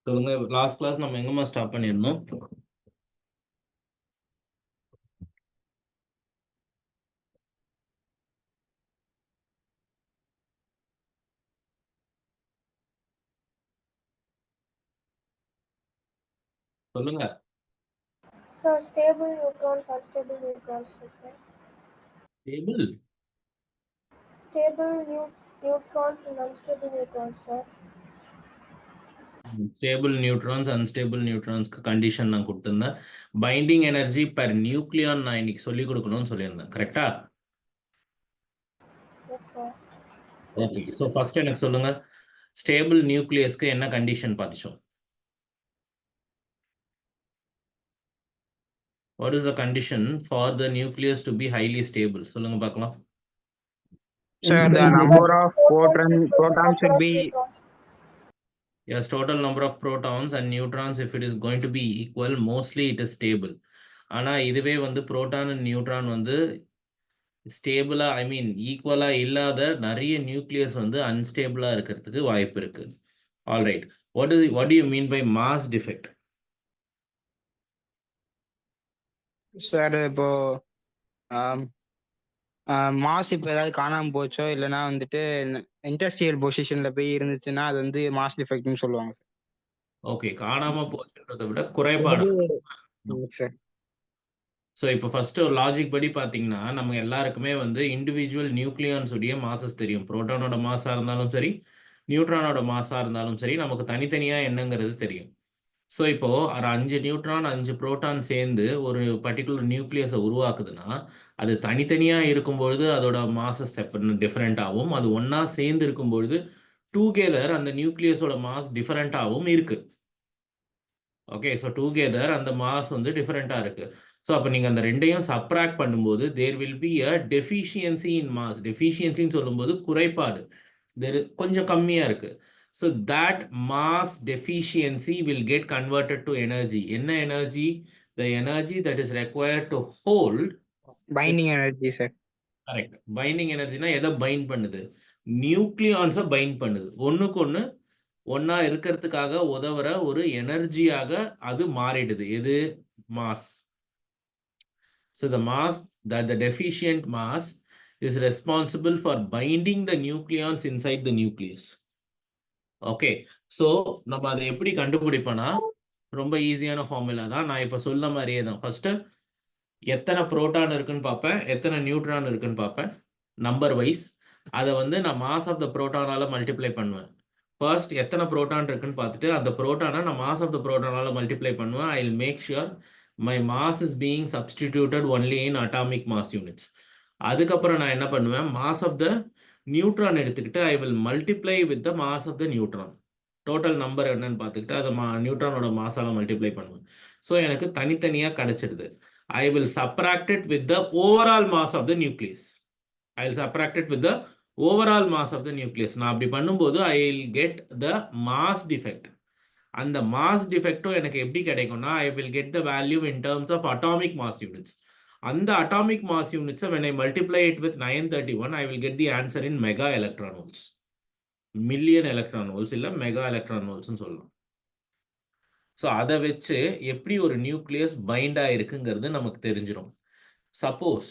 சொல்லுங்க. Last class நம்ம எங்கம்மா ஸ்டாப் பண்ணியிருந்தோம்? சொல்லுங்க. Sir, stable neutrons, unstable neutrons, sir. Table Stable neutrons and unstable neutrons, sir. Stable neutrons unstable நியூட்ரான்ஸ்க்கு condition நான் கொடுத்துருந்தேன். பைண்டிங் எனர்ஜி பெர் நியூக்ளியான் நான் இன்னைக்கு சொல்லிக் கொடுக்கணும்னு சொல்லியிருந்தேன். கரெக்டா? Yes, sir. Okay. So first எனக்கு சொல்லுங்க, ஸ்டேபிள் நியூக்ளியஸ்க்கு என்ன கண்டிஷன் பார்த்துச்சோம்? What is the condition for the nucleus to be highly stable? சொல்லுங்க பார்க்கலாம். Sir, the number of protons should be Yes, total number of protons and neutrons, if it is going to be equal, mostly it is stable. ஆனால் இதுவே வந்து proton and neutron வந்து ஸ்டேபிளாக, ஐ மீன் ஈக்குவலாக இல்லாத நிறைய நியூக்ளியஸ் வந்து அன்ஸ்டேபிளாக இருக்கிறதுக்கு வாய்ப்பு இருக்கு. Alright, what do you mean by mass defect? Sir இப்போ மாஸ் இப்போ ஏதாவது காணாம போச்சோ இல்லைன்னா வந்துட்டு இண்டஸ்ட்ரியல் பொசிஷன்ல போய் இருந்துச்சுன்னா அது வந்து மாஸ் டிஃபெக்ட்னு சொல்லுவாங்க சார். ஓகே, காணாம போச்சுன்றதை விட குறைபாடு. சார் ஸோ இப்போ ஃபர்ஸ்ட் ஒரு லாஜிக் படி பார்த்தீங்கன்னா, நம்ம எல்லாருக்குமே வந்து இண்டிவிஜுவல் நியூக்ளியான்ஸ் உடைய மாசஸ் தெரியும். புரோட்டானோட மாஸாக இருந்தாலும் சரி, நியூட்ரானோட மாஸாக இருந்தாலும் சரி, நமக்கு தனித்தனியாக என்னங்கிறது தெரியும். ஸோ இப்போ ஒரு 5 நியூட்ரான் 5 புரோட்டான் சேர்ந்து ஒரு பர்டிகுலர் நியூக்ளியஸை உருவாக்குதுன்னா, அது தனித்தனியாக இருக்கும்பொழுது அதோட மாசஸ் டிஃப்ரெண்ட்டாகவும், அது ஒன்றா சேர்ந்து இருக்கும்பொழுது டுகெதர் அந்த நியூக்ளியஸோட மாஸ் டிஃப்ரெண்ட்டாகவும் இருக்கு. ஓகே, ஸோ டுகெதர் அந்த மாஸ் வந்து டிஃப்ரெண்ட்டாக இருக்கு. ஸோ அப்போ நீங்கள் அந்த ரெண்டையும் சப்ராக்ட் பண்ணும்போது there will be a deficiency in mass. டெஃபிஷியன்சின்னு சொல்லும்போது குறைபாடு கொஞ்சம் கம்மியாக இருக்கு. So that mass deficiency will get converted to energy. என்ன energy? The energy that is required to hold binding energy sir. Correct. Binding எனர்ஜினா எதை பைண்ட் பண்ணுது? நியூக்ளியான்ஸை பைண்ட் பண்ணுது. ஒன்றுக்கு ஒன்று ஒன்றா இருக்கிறதுக்காக உதவுற ஒரு எனர்ஜியாக அது மாறிடுது. எது? Mass. So the mass, that the deficient mass is responsible for binding the nucleons inside the nucleus. Okay, so நம்ம அதை எப்படி கண்டுபிடிப்போம்னா ரொம்ப ஈஸியான ஃபார்முலா தான். நான் இப்போ சொன்ன மாதிரியே தான். ஃபர்ஸ்ட் எத்தனை புரோட்டான் இருக்குன்னு பார்ப்பேன், எத்தனை நியூட்ரான் இருக்குன்னு பார்ப்பேன் நம்பர் வைஸ். அதை வந்து நான் மாஸ் ஆஃப் த புரோட்டானால மல்டிப்ளை பண்ணுவேன். ஃபர்ஸ்ட் எத்தனை புரோட்டான் இருக்குன்னு பார்த்துட்டு அந்த புரோட்டானை நான் மாஸ் ஆஃப் த புரோட்டானால மல்டிப்ளை பண்ணுவேன். I will make sure my mass is being substituted only in atomic mass units. அதுக்கப்புறம் நான் என்ன பண்ணுவேன், மாஸ் ஆஃப் த நியூட்ரான் எடுத்துக்கிட்டு I will multiply with the mass of the neutron. Total number என்னன்னு பார்த்துக்கிட்டு அதை நியூட்ரானோட மாஸால மல்டிப்ளை பண்ணுவேன். ஸோ எனக்கு தனித்தனியாக கிடைச்சிடுது. I will subtract it with the overall mass of the nucleus. I will subtract it with the overall mass of the nucleus. நான் அப்படி பண்ணும்போது I will get the mass defect. அந்த mass defectோ எனக்கு எப்படி கிடைக்கும்னா I will get the value in terms of atomic mass units. அந்த atomic mass units when I multiply it with 931, I will get the answer in mega electron volts. Million electron volts இல்ல mega electron volts சொல்லலாம். So அதை வச்சு எப்படி ஒரு nucleus find ஆயிருக்குங்கிறது நமக்கு தெரிஞ்சிடும். Suppose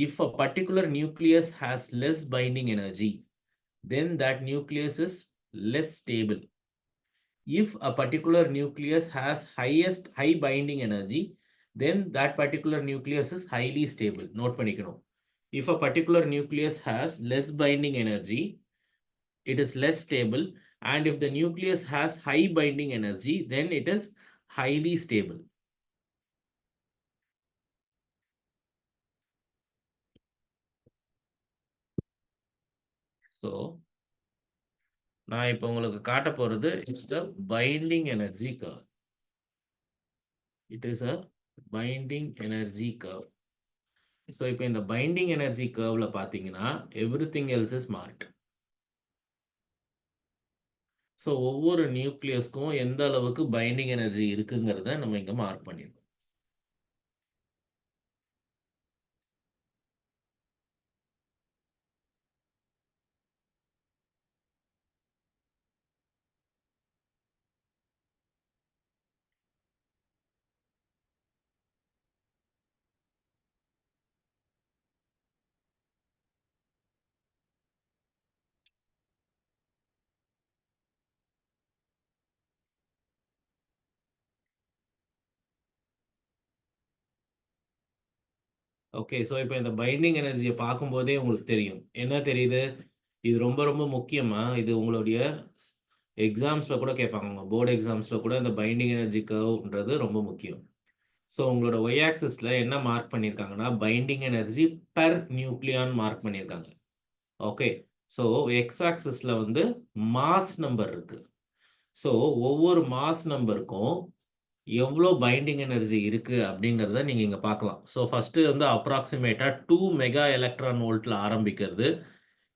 if a particular nucleus has less binding energy, then that nucleus is less stable. If a particular nucleus has high binding energy, then that particular nucleus is highly stable. Note பண்ணிக்கணும். If a particular nucleus has less binding energy, it is less stable, and if the nucleus has high binding energy, then it is highly stable. So நான் இப்போ உங்களுக்கு காட்ட போறது it's a binding energy curve. It is a binding energy curve. So இப்போ இந்த binding energy curveல பார்த்தீங்கன்னா everything else is marked. So ஒவ்வொரு நியூக்ளியஸ்க்கும் எந்த அளவுக்கு பைண்டிங் எனர்ஜி இருக்குங்கிறத நம்ம இங்க மார்க் பண்ணிருக்கோம். ஓகே. ஸோ இப்போ இந்த பைண்டிங் எனர்ஜிய பார்க்கும்போதே உங்களுக்கு தெரியும். என்ன தெரியுது? இது ரொம்ப ரொம்ப முக்கியமா, இது உங்களுடைய எக்ஸாம்ஸ்ல கூட கேட்பாங்க. உங்க போர்ட் எக்ஸாம்ஸ்ல கூட இந்த பைண்டிங் எனர்ஜி கர்வ்ன்றது ரொம்ப முக்கியம். ஸோ உங்களோட ஒய் ஆக்சிஸ்ல என்ன மார்க் பண்ணியிருக்காங்கன்னா, binding energy per nucleon mark பண்ணியிருக்காங்க. ஓகே. ஸோ எக்ஸ் ஆக்சிஸ்ல வந்து மாஸ் நம்பர் இருக்கு. ஸோ ஒவ்வொரு மாஸ் நம்பருக்கும் எவ்வளோ பைண்டிங் எனர்ஜி இருக்கு அப்படிங்கிறத நீங்க இங்க பார்க்கலாம். ஸோ ஃபர்ஸ்ட்டு வந்து அப்ராக்ஸிமேட்டா 2 மெகா எலக்ட்ரான் வோல்ட்ல ஆரம்பிக்கிறது.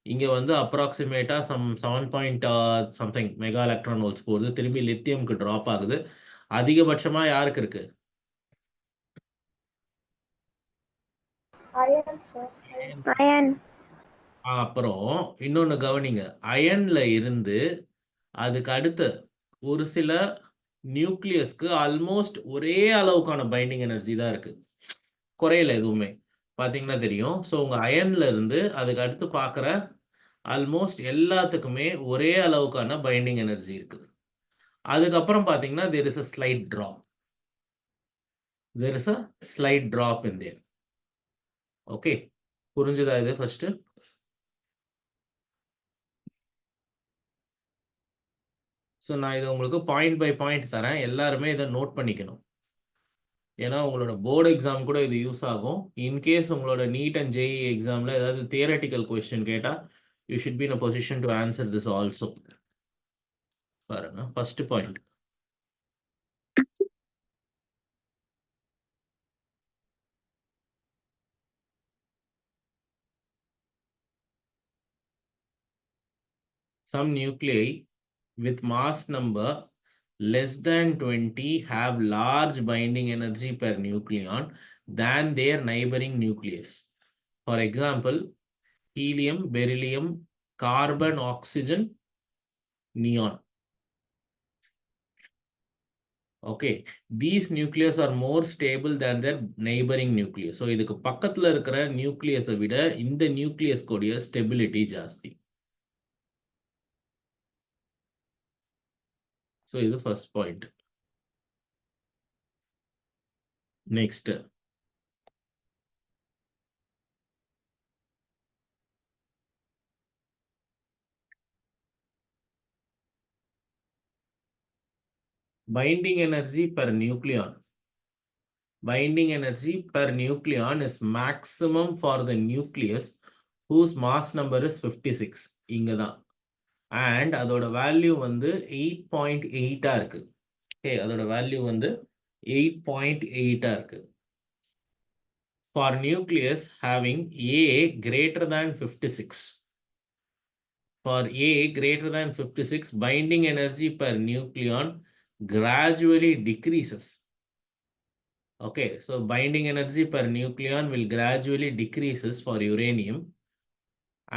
இங்க வந்து அப்ராக்ஸிமேட்டா 7 point something mega electron volts போகுது. திரும்பி லித்தியம்க்கு ட்ராப் ஆகுது. அதிகபட்சமா யாருக்கு இருக்கு? Iron, sir. அயன். Iron. அப்புறம் இன்னொன்னு கவனிங்க. அயன்ல இருந்து அதுக்கு அடுத்து ஒரு சில நியூக்ளியஸ்க்கு ஆல்மோஸ்ட் ஒரே அளவுக்கான பைண்டிங் எனர்ஜி தான் இருக்கு. குறையல எதுவுமே. பார்த்தீங்கன்னா தெரியும். ஸோ உங்க அயன்ல இருந்து அதுக்கு அடுத்து பார்க்குற ஆல்மோஸ்ட் எல்லாத்துக்குமே ஒரே அளவுக்கான பைண்டிங் எனர்ஜி இருக்கு. அதுக்கப்புறம் பார்த்தீங்கன்னா, there is a slight drop. There is a slight drop in there. Okay. புரிஞ்சுதா இது ஃபர்ஸ்ட்டு? ஸோ நான் இத உங்களுக்கு பாயிண்ட் பை பாயிண்ட் தரேன். எல்லாருமே இத நோட் பண்ணிக்கணும். ஏன்னா உங்களோட போர்ட் எக்ஸாம் கூட இது யூஸ் ஆகும். இன்கேஸ் உங்களோட நீட் அண்ட் ஜேஇ எக்ஸாம்ல ஏதாவது தியரட்டிக்கல் கொஸ்டின் கேட்டா, you should be in a position to answer this also. பாருங்க. First point. Some nuclei with mass number less than 20 have large binding energy per nucleon than their neighboring nucleus. For example, helium, beryllium, carbon, oxygen, neon. Okay, these nucleus are more stable than their neighboring nucleus. So இதுக்கு பக்கத்துல இருக்கிற நியூக்ளியஸை விட இந்த nucleus கூடிய stability ஜாஸ்தி. So இது first point. Next, binding energy per nucleon. Binding energy per nucleon is maximum for the nucleus whose mass number is 56. இங்க தான். And அதோட வேல்யூ வந்து 8.8 இருக்கு. ஓகே, அதோட வேல்யூ வந்து 8.8 இருக்கு. For nucleus having A greater than 56. For A greater than 56, binding energy per nucleon gradually decreases. Okay, so binding energy per nucleon will gradually decreases for uranium,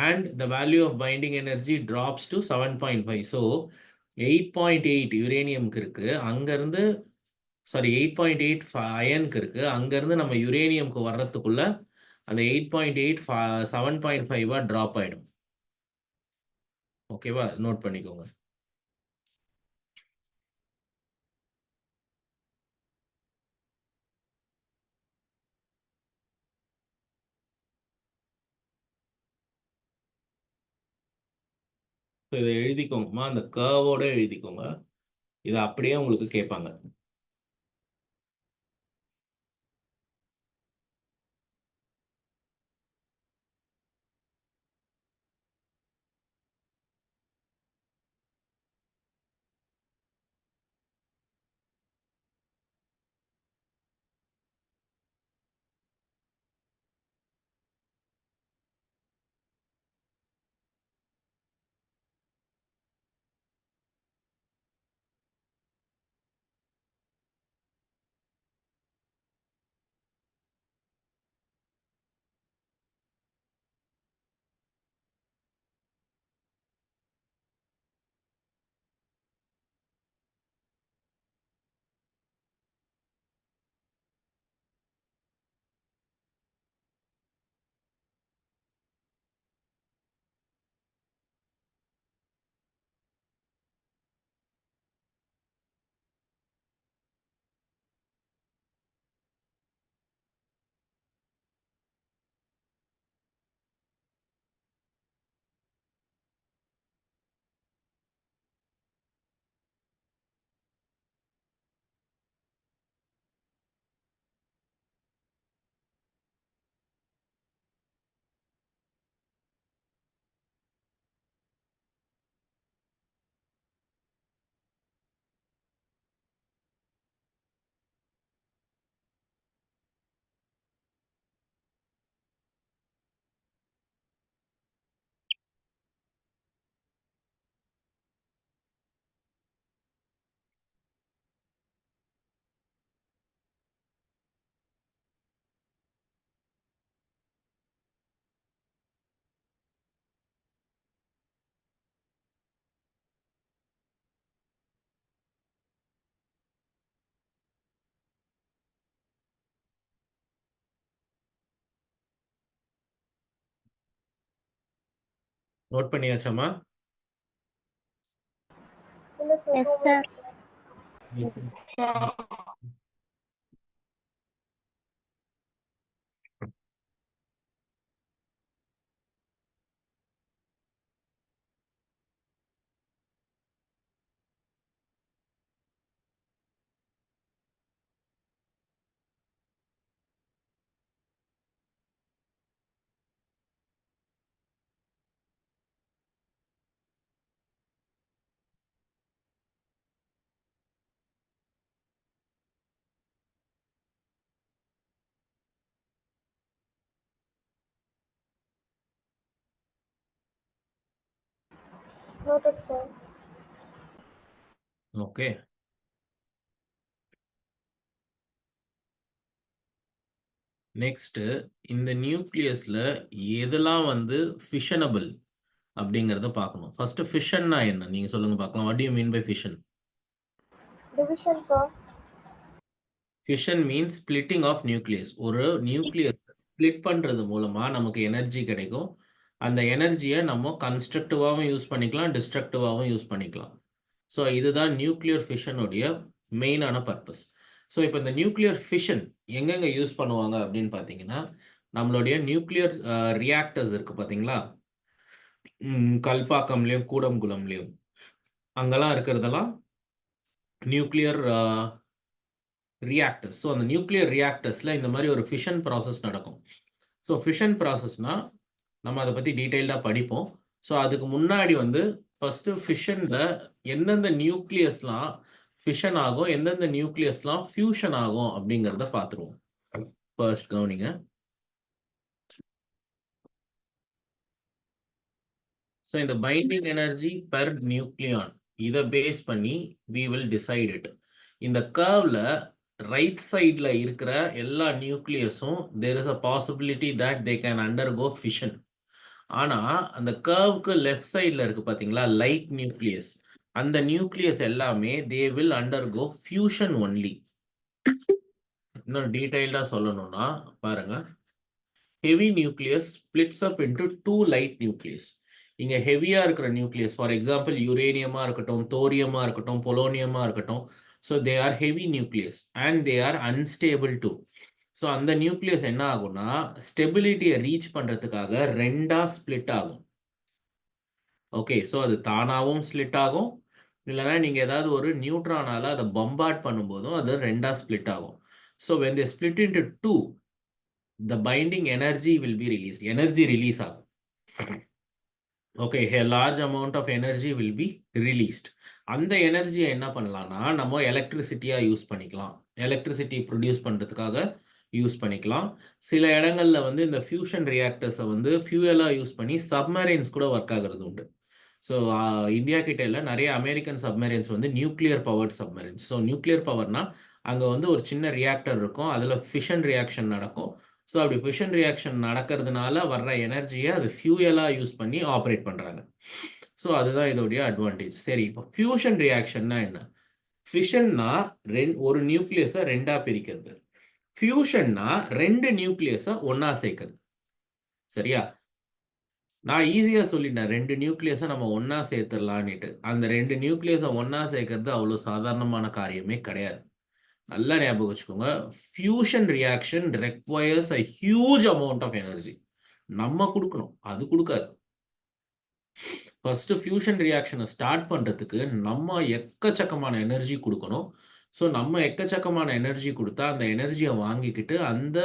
and the value of binding energy drops to 7.5. So 8.8 uraniumக்கு இருக்கு, அங்கிருந்து sorry 8.8 அயனுக்கு இருக்கு, அங்கிருந்து நம்ம யுரேனியம்க்கு வர்றதுக்குள்ள அந்த 8.8 7.5 drop ஆயிடும். ஓகேவா? Note பண்ணிக்கோங்க. இதை எழுதிக்கோங்கம்மா, அந்த கர்வோட எழுதிக்கோங்க. இதை அப்படியே உங்களுக்கு கேட்பாங்க. நோட் பண்ணியாச்சாமா? இல்ல sir, Yes, 2 sir. minutes. Noted, sir. Okay. Next இந்த நியூக்ளியஸ்ல எதெல்லாம் வந்து ஃபிஷனபிள் அப்படிங்கறத பார்க்கணும். ஃபர்ஸ்ட் ஃபிஷன்னா என்ன நீங்க சொல்லுங்க பார்க்கலாம். What do you mean by fission? Division, sir. Fission means splitting of nucleus. ஒரு நியூக்ளியஸ் ஸ்பிளிட் பண்றது மூலமா நமக்கு எனர்ஜி கிடைக்கும். அந்த எனர்ஜியை நம்ம கன்ஸ்ட்ரக்டிவாகவும் யூஸ் பண்ணிக்கலாம், டிஸ்ட்ரக்டிவாகவும் யூஸ் பண்ணிக்கலாம். ஸோ இதுதான் நியூக்ளியர் ஃபிஷனுடைய மெயினான பர்பஸ். ஸோ இப்போ இந்த நியூக்ளியர் ஃபிஷன் எங்கெங்க யூஸ் பண்ணுவாங்க அப்படின்னு பார்த்தீங்கன்னா, நம்மளுடைய நியூக்ளியர் ரியாக்டர்ஸ் இருக்கு பார்த்தீங்களா, கல்பாக்கம்லேயும் கூடங்குளம்லேயும் அங்கெல்லாம் இருக்கிறதெல்லாம் நியூக்ளியர் ரியாக்டர்ஸ். ஸோ அந்த நியூக்ளியர் ரியாக்டர்ஸில் இந்த மாதிரி ஒரு ஃபிஷன் ப்ராசஸ் நடக்கும். ஸோ ஃபிஷன் ப்ராசஸ்னால் நம்ம அதை பற்றி டீட்டெயில்டாக படிப்போம். ஸோ அதுக்கு முன்னாடி வந்து ஃபஸ்ட்டு ஃபிஷனில் எந்தெந்த நியூக்ளியஸ்லாம் ஃபிஷன் ஆகும், எந்தெந்த நியூக்ளியஸ்லாம் ஃபியூஷன் ஆகும் அப்படிங்கிறத பார்த்துருவோம். ஃபர்ஸ்ட் கவனிங்க. ஸோ இந்த பைண்டிங் எனர்ஜி பெர் நியூக்ளியான் இதை பேஸ் பண்ணி we will decide it. இந்த கர்வ்ல ரைட் சைடில் இருக்கிற எல்லா நியூக்ளியஸும் there is a possibility that they can undergo fission. ஆனால் அந்த கர்வுக்கு லெஃப்ட் சைடில் இருக்கு பார்த்தீங்களா லைட் நியூக்ளியஸ், அந்த நியூக்ளியஸ் எல்லாமே they will undergo fusion only. இன்னும் டீட்டெயில்டாக சொல்லணும்னா பாருங்க, heavy nucleus splits up into 2 light nucleus. இங்க ஹெவியா இருக்கிற நியூக்ளியஸ், ஃபார் எக்ஸாம்பிள் யுரேனியமா இருக்கட்டும், தோரியமா இருக்கட்டும், பொலோனியமா இருக்கட்டும், so they are heavy nucleus and they are unstable too. So அந்த நியூக்ளியஸ் என்ன ஆகும்னா ஸ்டெபிலிட்டியை ரீச் பண்றதுக்காக ரெண்டா ஸ்பிளிட் ஆகும். ஓகே, ஸோ அது தானாகவும் ஸ்பிளிட் ஆகும், இல்லைன்னா நீங்க ஏதாவது ஒரு நியூட்ரானால அதை பம்பார்ட் பண்ணும்போதும் அது ரெண்டா ஸ்பிளிட் ஆகும். So when they split into two, the binding energy will be released. Energy release ஆகும். Okay, a large amount of energy will be released. அந்த எனர்ஜியை என்ன பண்ணலாம்னா நம்ம எலக்ட்ரிசிட்டியா யூஸ் பண்ணிக்கலாம், எலக்ட்ரிசிட்டி ப்ரொடியூஸ் பண்றதுக்காக யூஸ் பண்ணிக்கலாம். சில இடங்கள்ல வந்து இந்த ஃபியூஷன் ரியாக்டர்ஸை வந்து ஃபியூயலா யூஸ் பண்ணி சப்மரைன்ஸ் கூட ஒர்க் ஆகுறது உண்டு. ஸோ இந்தியா கிட்ட இல்லை, நிறைய அமெரிக்கன் சப்மரைன்ஸ் வந்து nuclear powered submarines. So nuclear பவர்னா அங்கே வந்து ஒரு சின்ன ரியாக்டர் இருக்கும், அதில் ஃபிஷன் ரியாக்ஷன் நடக்கும். ஸோ அப்படி ஃபிஷன் ரியாக்ஷன் நடக்கிறதுனால வர்ற எனர்ஜியை அது ஃபியூயலாக யூஸ் பண்ணி ஆப்ரேட் பண்ணுறாங்க. ஸோ அதுதான் இதோடைய அட்வான்டேஜ். சரி, இப்போ ஃபியூஷன் ரியாக்ஷன்னா என்ன? ஃபிஷன்னா ஒரு நியூக்ளியஸை ரெண்டா பிரிக்கிறது, ஃபியூஷன்னா ரெண்டு நியூக்ளியஸை ஒன்னா சேர்க்கிறது. சரியா? நான் ஈஸியாக சொல்லிட்டேன், ரெண்டு நியூக்ளியஸை நம்ம ஒன்னா சேர்த்துடலான்னுட்டு. அந்த ரெண்டு நியூக்ளியஸை ஒன்னா சேர்க்கறது அவ்வளோ சாதாரணமான காரியமே கிடையாது. நல்லா ஞாபகம் வச்சுக்கோங்க, fusion reaction requires a huge amount of energy. நம்ம கொடுக்கணும், அது கொடுக்காது. ஃபர்ஸ்ட் ஃபியூஷன் ரியாக்ஷனை ஸ்டார்ட் பண்றதுக்கு நம்ம எக்கச்சக்கமான எனர்ஜி கொடுக்கணும். ஸோ நம்ம எக்கச்சக்கமான எனர்ஜி கொடுத்தா அந்த எனர்ஜியை வாங்கிக்கிட்டு அந்த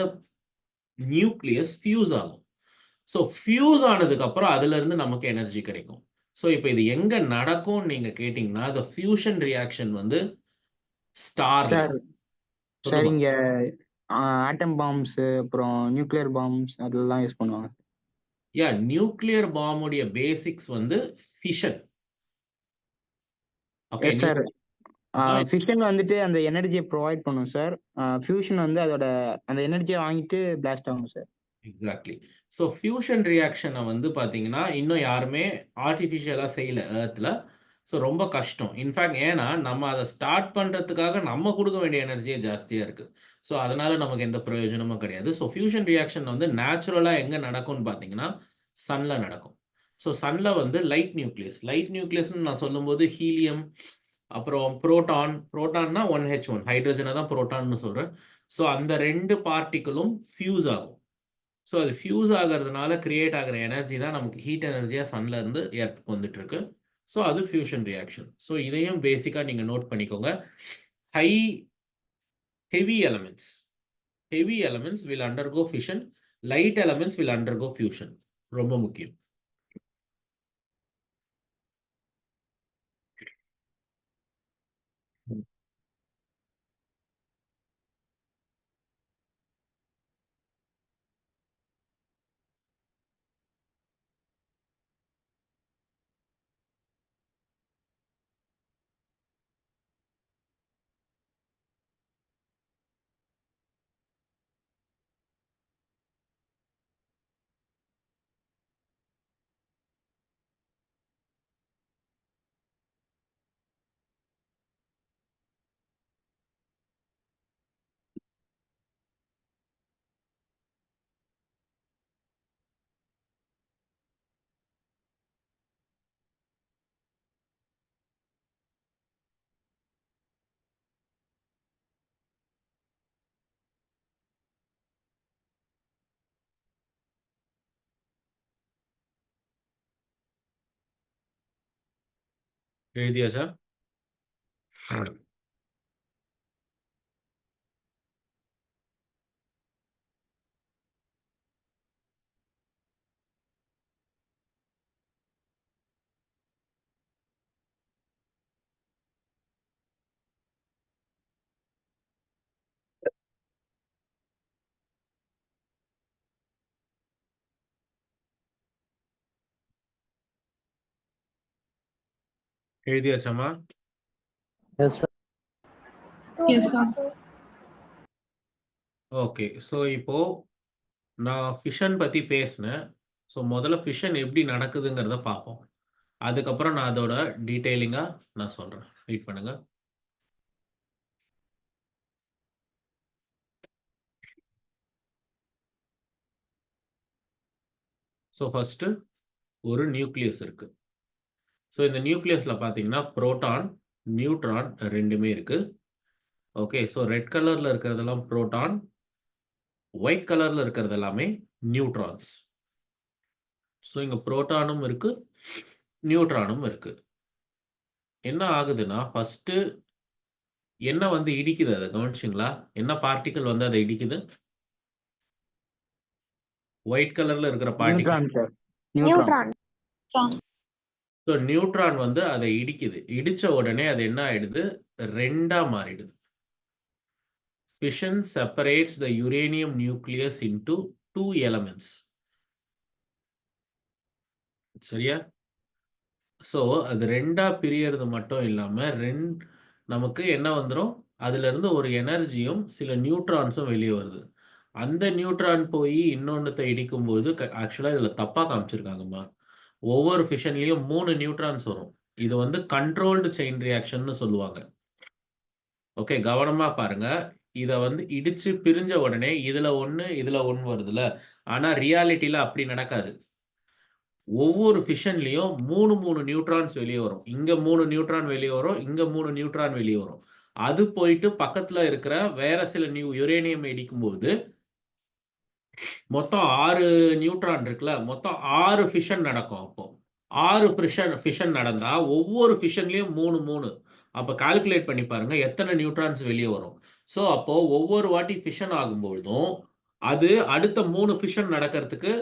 நியூக்ளியஸ் ஃபியூஸ் ஆகும். ஸோ ஃபியூஸ் ஆனதுக்கு அப்புறம் அதுல இருந்து நமக்கு எனர்ஜி கிடைக்கும். ஸோ இப்போ இது எங்க நடக்கும்னு நீங்க கேட்டீங்கன்னா, the ஃபியூஷன் ரியாக்ஷன் வந்து ஸ்டார்ல. சார் இங்க ஆட்டம் பாம்ஸ் அப்புறம் நியூக்ளியர் பாம்ஸ் அதெல்லாம் யூஸ் பண்ணுவாங்க. யா, நியூக்ளியர் பாம்புடைய பேசிக்ஸ் வந்து ஃபிஷன். ஓகே சார், ஃபிஷன் வந்துட்டு அந்த எனர்ஜியை ப்ரொவைட் பண்ணும் சார். ஃபியூஷன் வந்து அதோட அந்த எனர்ஜியை வாங்கிட்டு பிளாஸ்ட் ஆகும் சார். எக்ஸாக்ட்லி. ஸோ ஃபியூஷன் ரியாக்ஷனை வந்து பார்த்தீங்கன்னா இன்னும் யாருமே ஆர்டிஃபிஷியலாக செய்யலை எர்த்தில். ஸோ ரொம்ப கஷ்டம். இன்ஃபேக்ட் ஏன்னா நம்ம அதை ஸ்டார்ட் பண்ணுறதுக்காக நம்ம கொடுக்க வேண்டிய எனர்ஜியே ஜாஸ்தியாக இருக்குது. ஸோ அதனால நமக்கு எந்த பிரயோஜனமும் கிடையாது. ஸோ ஃபியூஷன் ரியாக்ஷன் வந்து நேச்சுரலாக எங்கே நடக்கும்னு பார்த்தீங்கன்னா சன்னில் நடக்கும். ஸோ சன்ல வந்து லைட் நியூக்ளியஸ்னு நான் சொல்லும்போது ஹீலியம், அப்புறம் புரோட்டான்னா 1H1 ஹைட்ரஜனை தான் புரோட்டான்னு சொல்கிறேன். ஸோ அந்த 2 பார்ட்டிகளும் ஃபியூஸ் ஆகும். ஸோ அது ஃபியூஸ் ஆகிறதுனால கிரியேட் ஆகிற எனர்ஜி தான் நமக்கு ஹீட் எனர்ஜியாக சன்ல இருந்து எர்த்துக்கு வந்துட்டு இருக்கு. ஸோ அது ஃபியூஷன் ரியாக்ஷன். ஸோ இதையும் பேசிக்காக நீங்கள் நோட் பண்ணிக்கோங்க. Heavy elements will undergo fission, light elements will undergo fusion. ரொம்ப முக்கியம். எழுதியாச்சா? எழுதியாச்சாமா? Yes, sir. 2 Yes, minutes, sir. sir. Okay. So இப்போ நான் ஃபிஷன் பற்றி பேசினேன். ஸோ முதல்ல ஃபிஷன் எப்படி நடக்குதுங்கிறத பார்ப்போம். அதுக்கப்புறம் நான் அதோட டீட்டெயிலிங்காக நான் சொல்கிறேன். வெயிட் பண்ணுங்க. ஸோ ஃபஸ்ட்டு ஒரு நியூக்ளியஸ் இருக்கு. ஸோ இந்த நியூக்ளியஸில் பார்த்தீங்கன்னா புரோட்டான், நியூட்ரான் ரெண்டுமே இருக்கு. ஓகே. ஸோ ரெட் கலரில் இருக்கிறதெல்லாம் புரோட்டான், ஒயிட் கலரில் இருக்கிறது எல்லாமே நியூட்ரான்ஸ். ஸோ இங்கே புரோட்டானும் இருக்கு, நியூட்ரானும் இருக்கு. என்ன ஆகுதுன்னா ஃபஸ்ட்டு என்ன வந்து இடிக்குது, அதை கவனிச்சிங்களா? என்ன பார்ட்டிக்கல் வந்து அதை இடிக்குது? ஒயிட் கலர்ல இருக்கிற particle. Neutron sir. Neutron. Neutron. So neutron வந்து அதை இடிக்குது. இடிச்ச உடனே அது என்ன ஆயிடுது? ரெண்டா மாறிடுது. Fission separates the uranium nucleus into 2 elements. சரியா? ஸோ அது ரெண்டா பிரியறது மட்டும் இல்லாம நமக்கு என்ன வந்துரும்? அதுல இருந்து ஒரு எனர்ஜியும் சில நியூட்ரான்ஸும் வெளியே வருது. அந்த நியூட்ரான் போய் இன்னொன்னுத்தை இடிக்கும்போது ஆக்சுவலா இதுல தப்பா காமிச்சிருக்காங்கம்மா. ஒவ்வொரு ஃபிஷன்லயும் 3 நியூட்ரான்ஸ் வரும். இது வந்து கண்ட்ரோல்டு செயின் ரியாக்ஷன்னு சொல்லுவாங்க. ஓகே, கவனமா பாருங்க. இத வந்து இடிச்சு பிரிஞ்ச உடனே இதுல 1 வருதுல. ஆனா ரியாலிட்டில அப்படி நடக்காது. ஒவ்வொரு ஃபிஷன்லயும் 3 நியூட்ரான்ஸ் வெளியே வரும். இங்க 3 நியூட்ரான் வெளியே வரும், இங்க 3 நியூட்ரான் வெளியே வரும். அது போயிட்டு பக்கத்துல இருக்கிற வேற சில யுரேனியம் இடிக்கும்போது மொத்தம் 6 நியூட்ரான் இருக்குல்ல, மொத்தம் 6 ஃபிஷன் நடக்கும். அப்போ 6 ஃபிஷன் நடந்தா ஒவ்வொரு ஃபிஷன்லயும் 3. அப்ப கால்குலேட் பண்ணி பாருங்க எத்தனை நியூட்ரான்ஸ் வெளியே வரும். ஸோ அப்போ ஒவ்வொரு வாட்டி ஃபிஷன் ஆகும்பொழுதும் அது அடுத்த 3 ஃபிஷன் நடக்கிறதுக்கு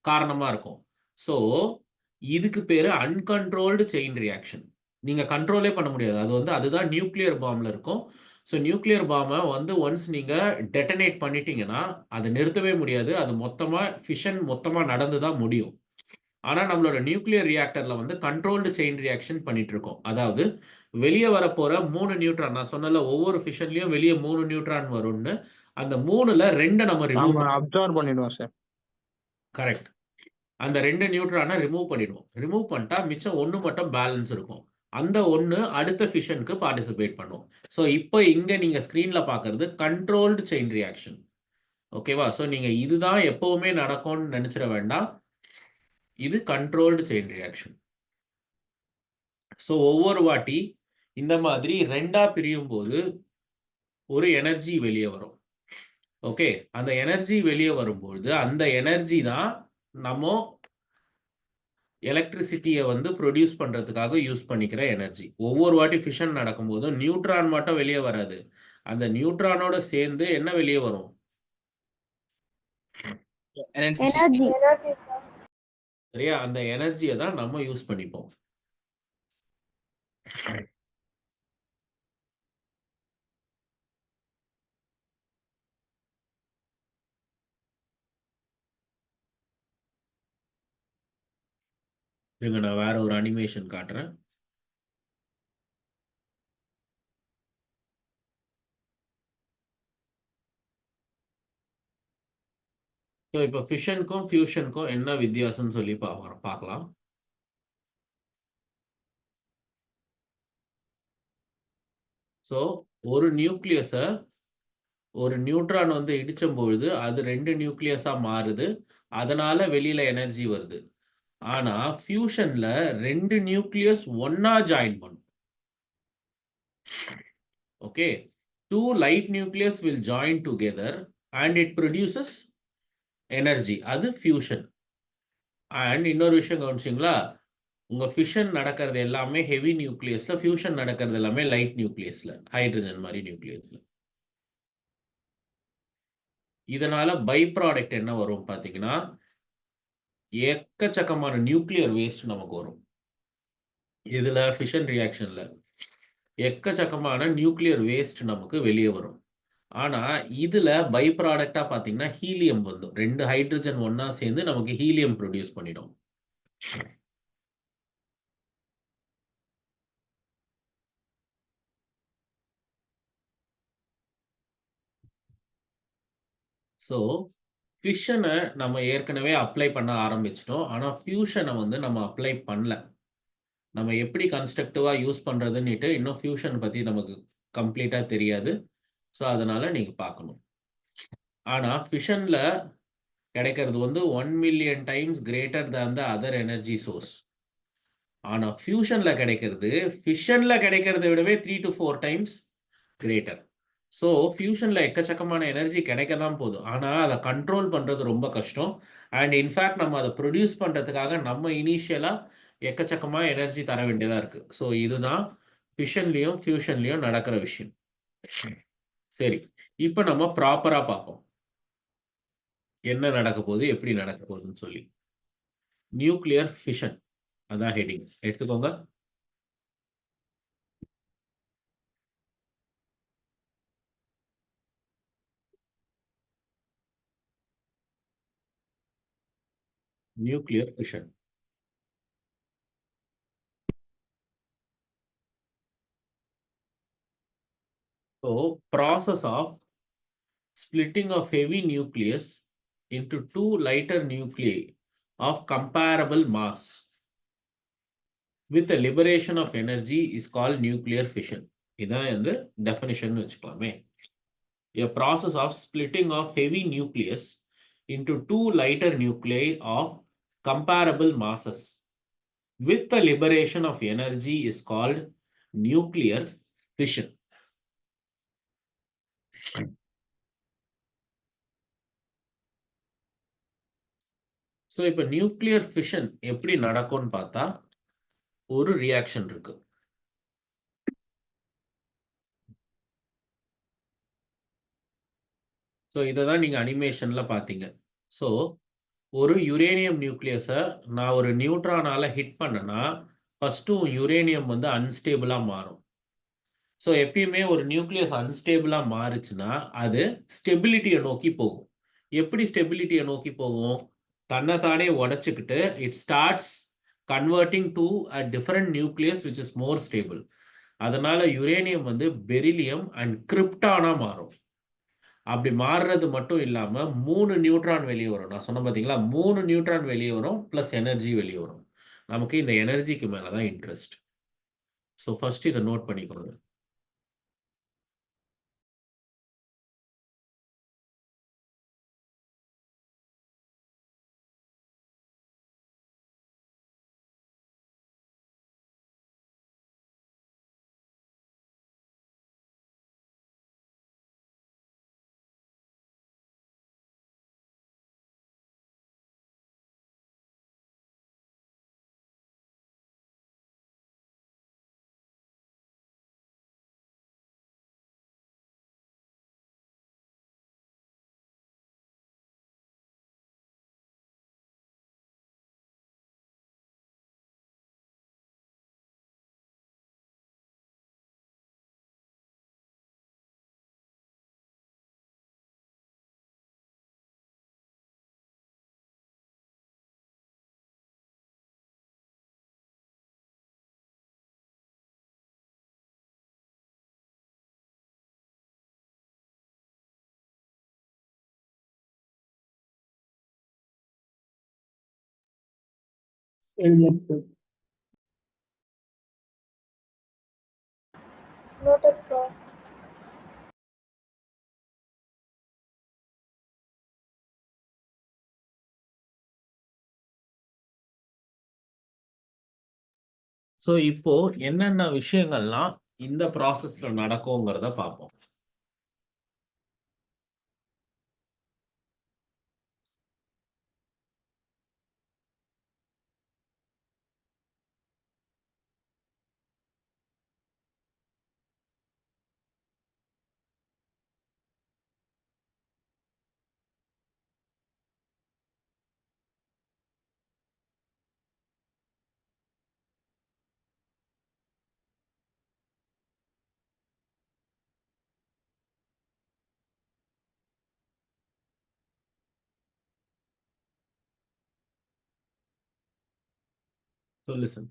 காரணமா இருக்கும். ஸோ இதுக்கு பேரு அன்கண்ட்ரோல்டு செயின் ரியாக்ஷன். நீங்க கண்ட்ரோலே பண்ண முடியாது. அது வந்து அதுதான் நியூக்ளியர் பாம்ல இருக்கும். ஸோ நியூக்ளியர் பாம்பை வந்து ஒன்ஸ் நீங்க டெட்டனேட் பண்ணிட்டீங்கன்னா அதை நிறுத்தவே முடியாது. அது ஃபிஷன் மொத்தமா நடந்து தான் முடியும். ஆனா நம்மளோட நியூக்ளியர் ரியாக்டர்ல வந்து கண்ட்ரோல்டு செயின் ரியாக்ஷன் பண்ணிட்டு இருக்கோம். அதாவது வெளியே வரப்போற 3 நியூட்ரான், நான் சொன்னல ஒவ்வொரு ஃபிஷன்லயும் வெளியே 3 நியூட்ரான் வரும்னு, அந்த 3ல 2 நம்ம ரிமூவ் அப்சர்வ் பண்ணிடுவோம் சார். கரெக்ட். அந்த 2 நியூட்ரானை ரிமூவ் பண்ணிடுவோம். ரிமூவ் பண்ணிட்டா மிச்சம் 1 மட்டும் பேலன்ஸ் இருக்கும். அந்த 1 அடுத்த ஃபிஷனுக்கு பார்ட்டிசிபேட் பண்ணும். ஸோ இப்போ இங்க நீங்க ஸ்கிரீன்ல பார்க்கறது கண்ட்ரோல்டு செயின் ரியாக்ஷன். ஓகேவா? ஸோ நீங்க இதுதான் எப்பவுமே நடக்கும்னு நினைச்சிட வேண்டாம். இது கண்ட்ரோல்டு செயின் ரியாக்ஷன். ஸோ ஒவ்வொரு வாட்டி இந்த மாதிரி 2ஆ பிரியும் போது ஒரு எனர்ஜி வெளியே வரும். ஓகே, அந்த எனர்ஜி வெளியே வரும்பொழுது அந்த எனர்ஜி தான் நம்ம எலக்ட்ரிசிட்டியை வந்து ப்ரொடியூஸ் பண்றதுக்காக யூஸ் பண்ணிக்கிற எனர்ஜி. ஒவ்வொரு வாட்டி ஃபிஷன் நடக்கும்போதும் நியூட்ரான் மட்டும் வெளியே வராது. அந்த நியூட்ரானோட சேர்ந்து என்ன வெளியே வரும்? Energy. sir. சரியா? அந்த எனர்ஜியை தான் நம்ம யூஸ் பண்ணிப்போம். இருங்க, நான் வேற ஒரு அனிமேஷன் காட்டுறேன். ஸோ இப்போ ஃபிஷனுக்கும் ஃபியூஷனுக்கும் என்ன வித்தியாசம்னு சொல்லி பார்க்கலாம். ஸோ ஒரு நியூக்ளியஸை ஒரு நியூட்ரான் வந்து இடிச்சும் பொழுது அது 2 நியூக்ளியஸா மாறுது. அதனால வெளியில எனர்ஜி வருது. ஆனா ஃபியூஷன்ல 2 நியூக்ளியஸ் ஒன்னா ஜாயின் பண்ணும். Okay, 2 light nucleus will join together and it produces energy. அது ஃபியூஷன். அண்ட் இன்னொரு விஷயம் கவனிச்சிங்களா? உங்க ஃபிஷன் நடக்கிறது எல்லாமே ஹெவி நியூக்ளியஸ்ல, ஃபியூஷன் நடக்கிறது எல்லாமே லைட் நியூக்ளியஸ்ல, ஹைட்ரஜன் மாதிரி நியூக்ளியஸ்ல. இதனால பை ப்ராடக்ட் என்ன வரும் பாத்தீங்கன்னா, எக்கச்சக்கமான நியூக்ளியர் வேஸ்ட் நமக்கு வரும். இதுல ஃபிஷன் ரியாக்ஷன்ல எக்கச்சக்கமான நியூக்ளியர் வேஸ்ட் நமக்கு வெளியே வரும். ஆனா இதுல பை ப்ராடக்டா பாத்தீங்கன்னா ஹீலியம் வந்துடும். 2 ஹைட்ரஜன் ஒன்னா சேர்ந்து நமக்கு ஹீலியம் ப்ரொடியூஸ் பண்ணிடும். ஸோ ஃபிஷனை நம்ம ஏற்கனவே அப்ளை பண்ண ஆரம்பிச்சிட்டோம். ஆனால் ஃபியூஷனை வந்து நம்ம அப்ளை பண்ணல. நம்ம எப்படி கன்ஸ்ட்ரக்டிவாக யூஸ் பண்ணுறதுன்னுட்டு இன்னும் ஃபியூஷன் பற்றி நமக்கு கம்ப்ளீட்டாக தெரியாது. ஸோ அதனால் நீங்கள் பார்க்கணும். ஆனால் ஃபிஷனில் கிடைக்கிறது வந்து 1 million times greater than the other energy source. ஆனால் ஃபியூஷனில் கிடைக்கிறது ஃபிஷனில் கிடைக்கிறத விடவே 3 to 4 டைம்ஸ் கிரேட்டர். ஸோ ஃபியூஷனில் எக்கச்சக்கமான எனர்ஜி கிடைக்க தான் போகுது. ஆனால் அதை கண்ட்ரோல் பண்ணுறது ரொம்ப கஷ்டம். அண்ட் இன்ஃபேக்ட் நம்ம அதை ப்ரொடியூஸ் பண்ணுறதுக்காக நம்ம இனிஷியலாக எக்கச்சக்கமாக எனர்ஜி தர வேண்டியதாக இருக்குது. ஸோ இதுதான் ஃபிஷன்லேயும் ஃபியூஷன்லேயும் நடக்கிற விஷயம். சரி, இப்போ நம்ம ப்ராப்பராக பார்ப்போம் என்ன நடக்க போகுது, எப்படி நடக்க போகுதுன்னு சொல்லி. நியூக்ளியர் ஃபிஷன் அதான் ஹெட்டிங் எடுத்துக்கோங்க. Nuclear fission. So, process of splitting of heavy nucleus into 2 lighter nuclei of comparable mass with a liberation of energy is called nuclear fission. இதான் வந்து definition வச்சுக்கலாமே. A process of splitting of heavy nucleus into 2 lighter nuclei of comparable masses with the liberation of energy is called nuclear fission. So இப்போ nuclear fission எப்படி நடக்கும்னு பார்த்தா ஒரு reaction இருக்கு. So இதை தான் நீங்கள் அனிமேஷனில் பார்த்தீங்க. ஸோ ஒரு யுரேனியம் நியூக்ளியஸை நான் ஒரு நியூட்ரானால் ஹிட் பண்ணேன்னா ஃபஸ்ட்டு யுரேனியம் வந்து அன்ஸ்டேபிளாக மாறும். ஸோ எப்பயுமே ஒரு நியூக்ளியஸ் அன்ஸ்டேபிளாக மாறுச்சுன்னா அது ஸ்டெபிலிட்டியை நோக்கி போகும். எப்படி ஸ்டெபிலிட்டியை நோக்கி போகும்? தன்னைத்தானே உடைச்சிக்கிட்டு it starts converting to a different nucleus which is more stable. அதனால யுரேனியம் வந்து பெரிலியம் அண்ட் கிரிப்டானா மாறும். அப்படி மாறுறது மட்டும் இல்லாம 3 நியூட்ரான் வெளியே வரும். நான் சொன்ன பார்த்தீங்களா, 3 நியூட்ரான் வெளியே வரும் பிளஸ் எனர்ஜி வெளியே வரும். நமக்கு இந்த எனர்ஜிக்கு மேலதான் இன்ட்ரெஸ்ட். ஸோ ஃபர்ஸ்ட் இதை நோட் பண்ணிக்கணும். Noted, sir. ஸோ இப்போ என்னென்ன விஷயங்கள்லாம் இந்த ப்ராசஸ்ல நடக்குங்கிறத பார்ப்போம். So listen.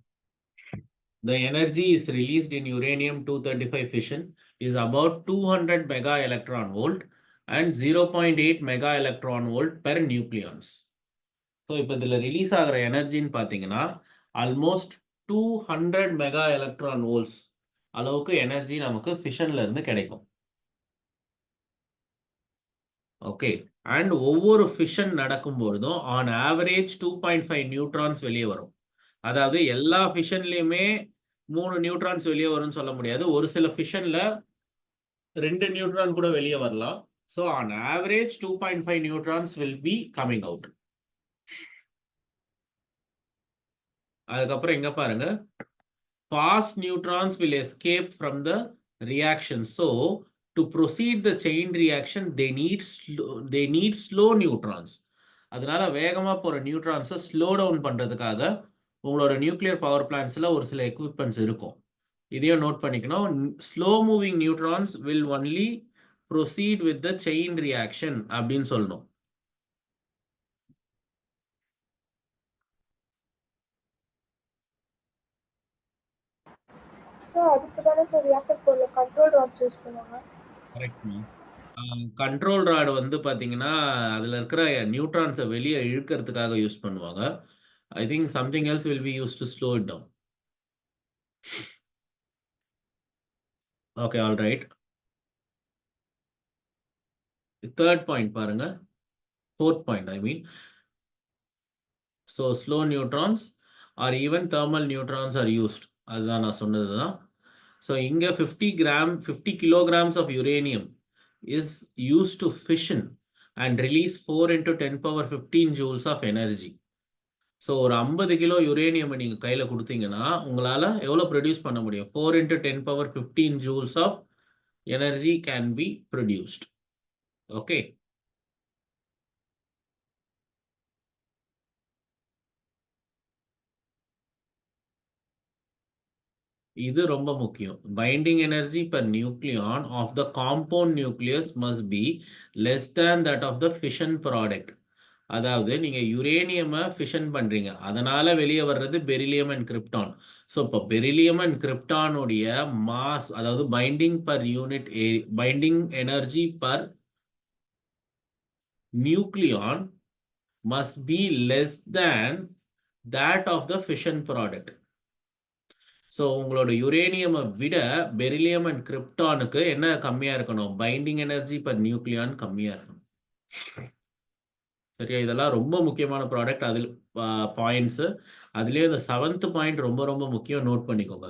The energy is released in uranium-235 fission is about 200 mega electron volt and 0.8 mega electron volt per nucleons. So இப்போ இதில் ரிலீஸ் ஆகிற எனர்ஜின்னு பார்த்தீங்கன்னா ஆல்மோஸ்ட் 200 மெகா எலக்ட்ரான் வோல்ட்ஸ் அளவுக்கு எனர்ஜி நமக்கு ஃபிஷன்ல இருந்து கிடைக்கும். ஓகே, அண்ட் ஒவ்வொரு ஃபிஷன் நடக்கும் பொழுதும் ஆன் ஆவரேஜ் 2.5 நியூட்ரான்ஸ் வெளியே வரும். அதாவது எல்லா ஃபிஷன்லையுமே 3 நியூட்ரான்ஸ் வெளியே வரும்னு சொல்ல முடியாது. ஒரு சில ஃபிஷன்ல 2 நியூட்ரான் கூட வெளியே வரலாம். So on average 2.5 neutrons will be coming out. அதுக்கப்புறம் எங்க பாருங்க, fast neutrons will escape from the reaction. So to proceed the chain reaction they need slow neutrons. அதனால வேகமா போற நியூட்ரான்ஸை ஸ்லோ டவுன் பண்றதுக்காக உங்களோட நியூக்ளியர் பவர் பிளான்ட்ஸ்ல ஒரு சில எக்யூப்மெண்ட்ஸ் இருக்கும். இதையும் நோட் பண்ணிக்கணும். Slow moving neutrons will only proceed with the chain reaction அப்படின்னு சொல்லணும். சார் அதுக்கு தானே சார் ரியாக்டர் போர்ல கண்ட்ரோல் ராட்ஸ் யூஸ் பண்ணுவாங்க. கரெக்ட். கண்ட்ரோல் ராடு வந்து பார்த்தீங்கன்னா அதில் இருக்கிற நியூட்ரான்ஸை வெளியே இழுக்கிறதுக்காக யூஸ் பண்ணுவாங்க. I think something else will be use to slow it down. Okay, all right. Third point பாருங்க, fourth point I mean. So slow neutrons or even thermal neutrons are used. அதுதான் நான் சொன்னது தான். ஸோ இங்கே 50 kilograms of uranium is used to fission and release 4 into 10 power 15 joules of energy. So ஒரு 50 kilo uranium நீங்கள் கையில் கொடுத்தீங்கன்னா உங்களால் எவ்வளோ ப்ரொடியூஸ் பண்ண முடியும்? 4 into 10 power 15 joules of energy can be produced. Okay. இது ரொம்ப முக்கியம். Binding energy per nucleon of the compound nucleus must be less than that of the fission product. அதாவது நீங்க யுரேனியமை ஃபிஷன் பண்றீங்க, அதனால வெளியே வர்றது பெரிலியம் அண்ட் கிரிப்டான். ஸோ இப்போ பெரிலியம் அண்ட் கிரிப்டானுடைய மாஸ், அதாவது binding per unit binding energy per nucleon must be less than that of the fission product. So உங்களோட யுரேனியமை விட பெரிலியம் அண்ட் கிரிப்டானுக்கு என்ன கம்மியா இருக்கணும்? பைண்டிங் எனர்ஜி பர் நியூக்ளியான் கம்மியா இருக்கணும். சரியா? இதெல்லாம் ரொம்ப முக்கியமான ப்ராடக்ட். அதில் பாயிண்ட்ஸு, அதுலேயே இந்த 7th பாயிண்ட் ரொம்ப ரொம்ப முக்கியம், நோட் பண்ணிக்கோங்க.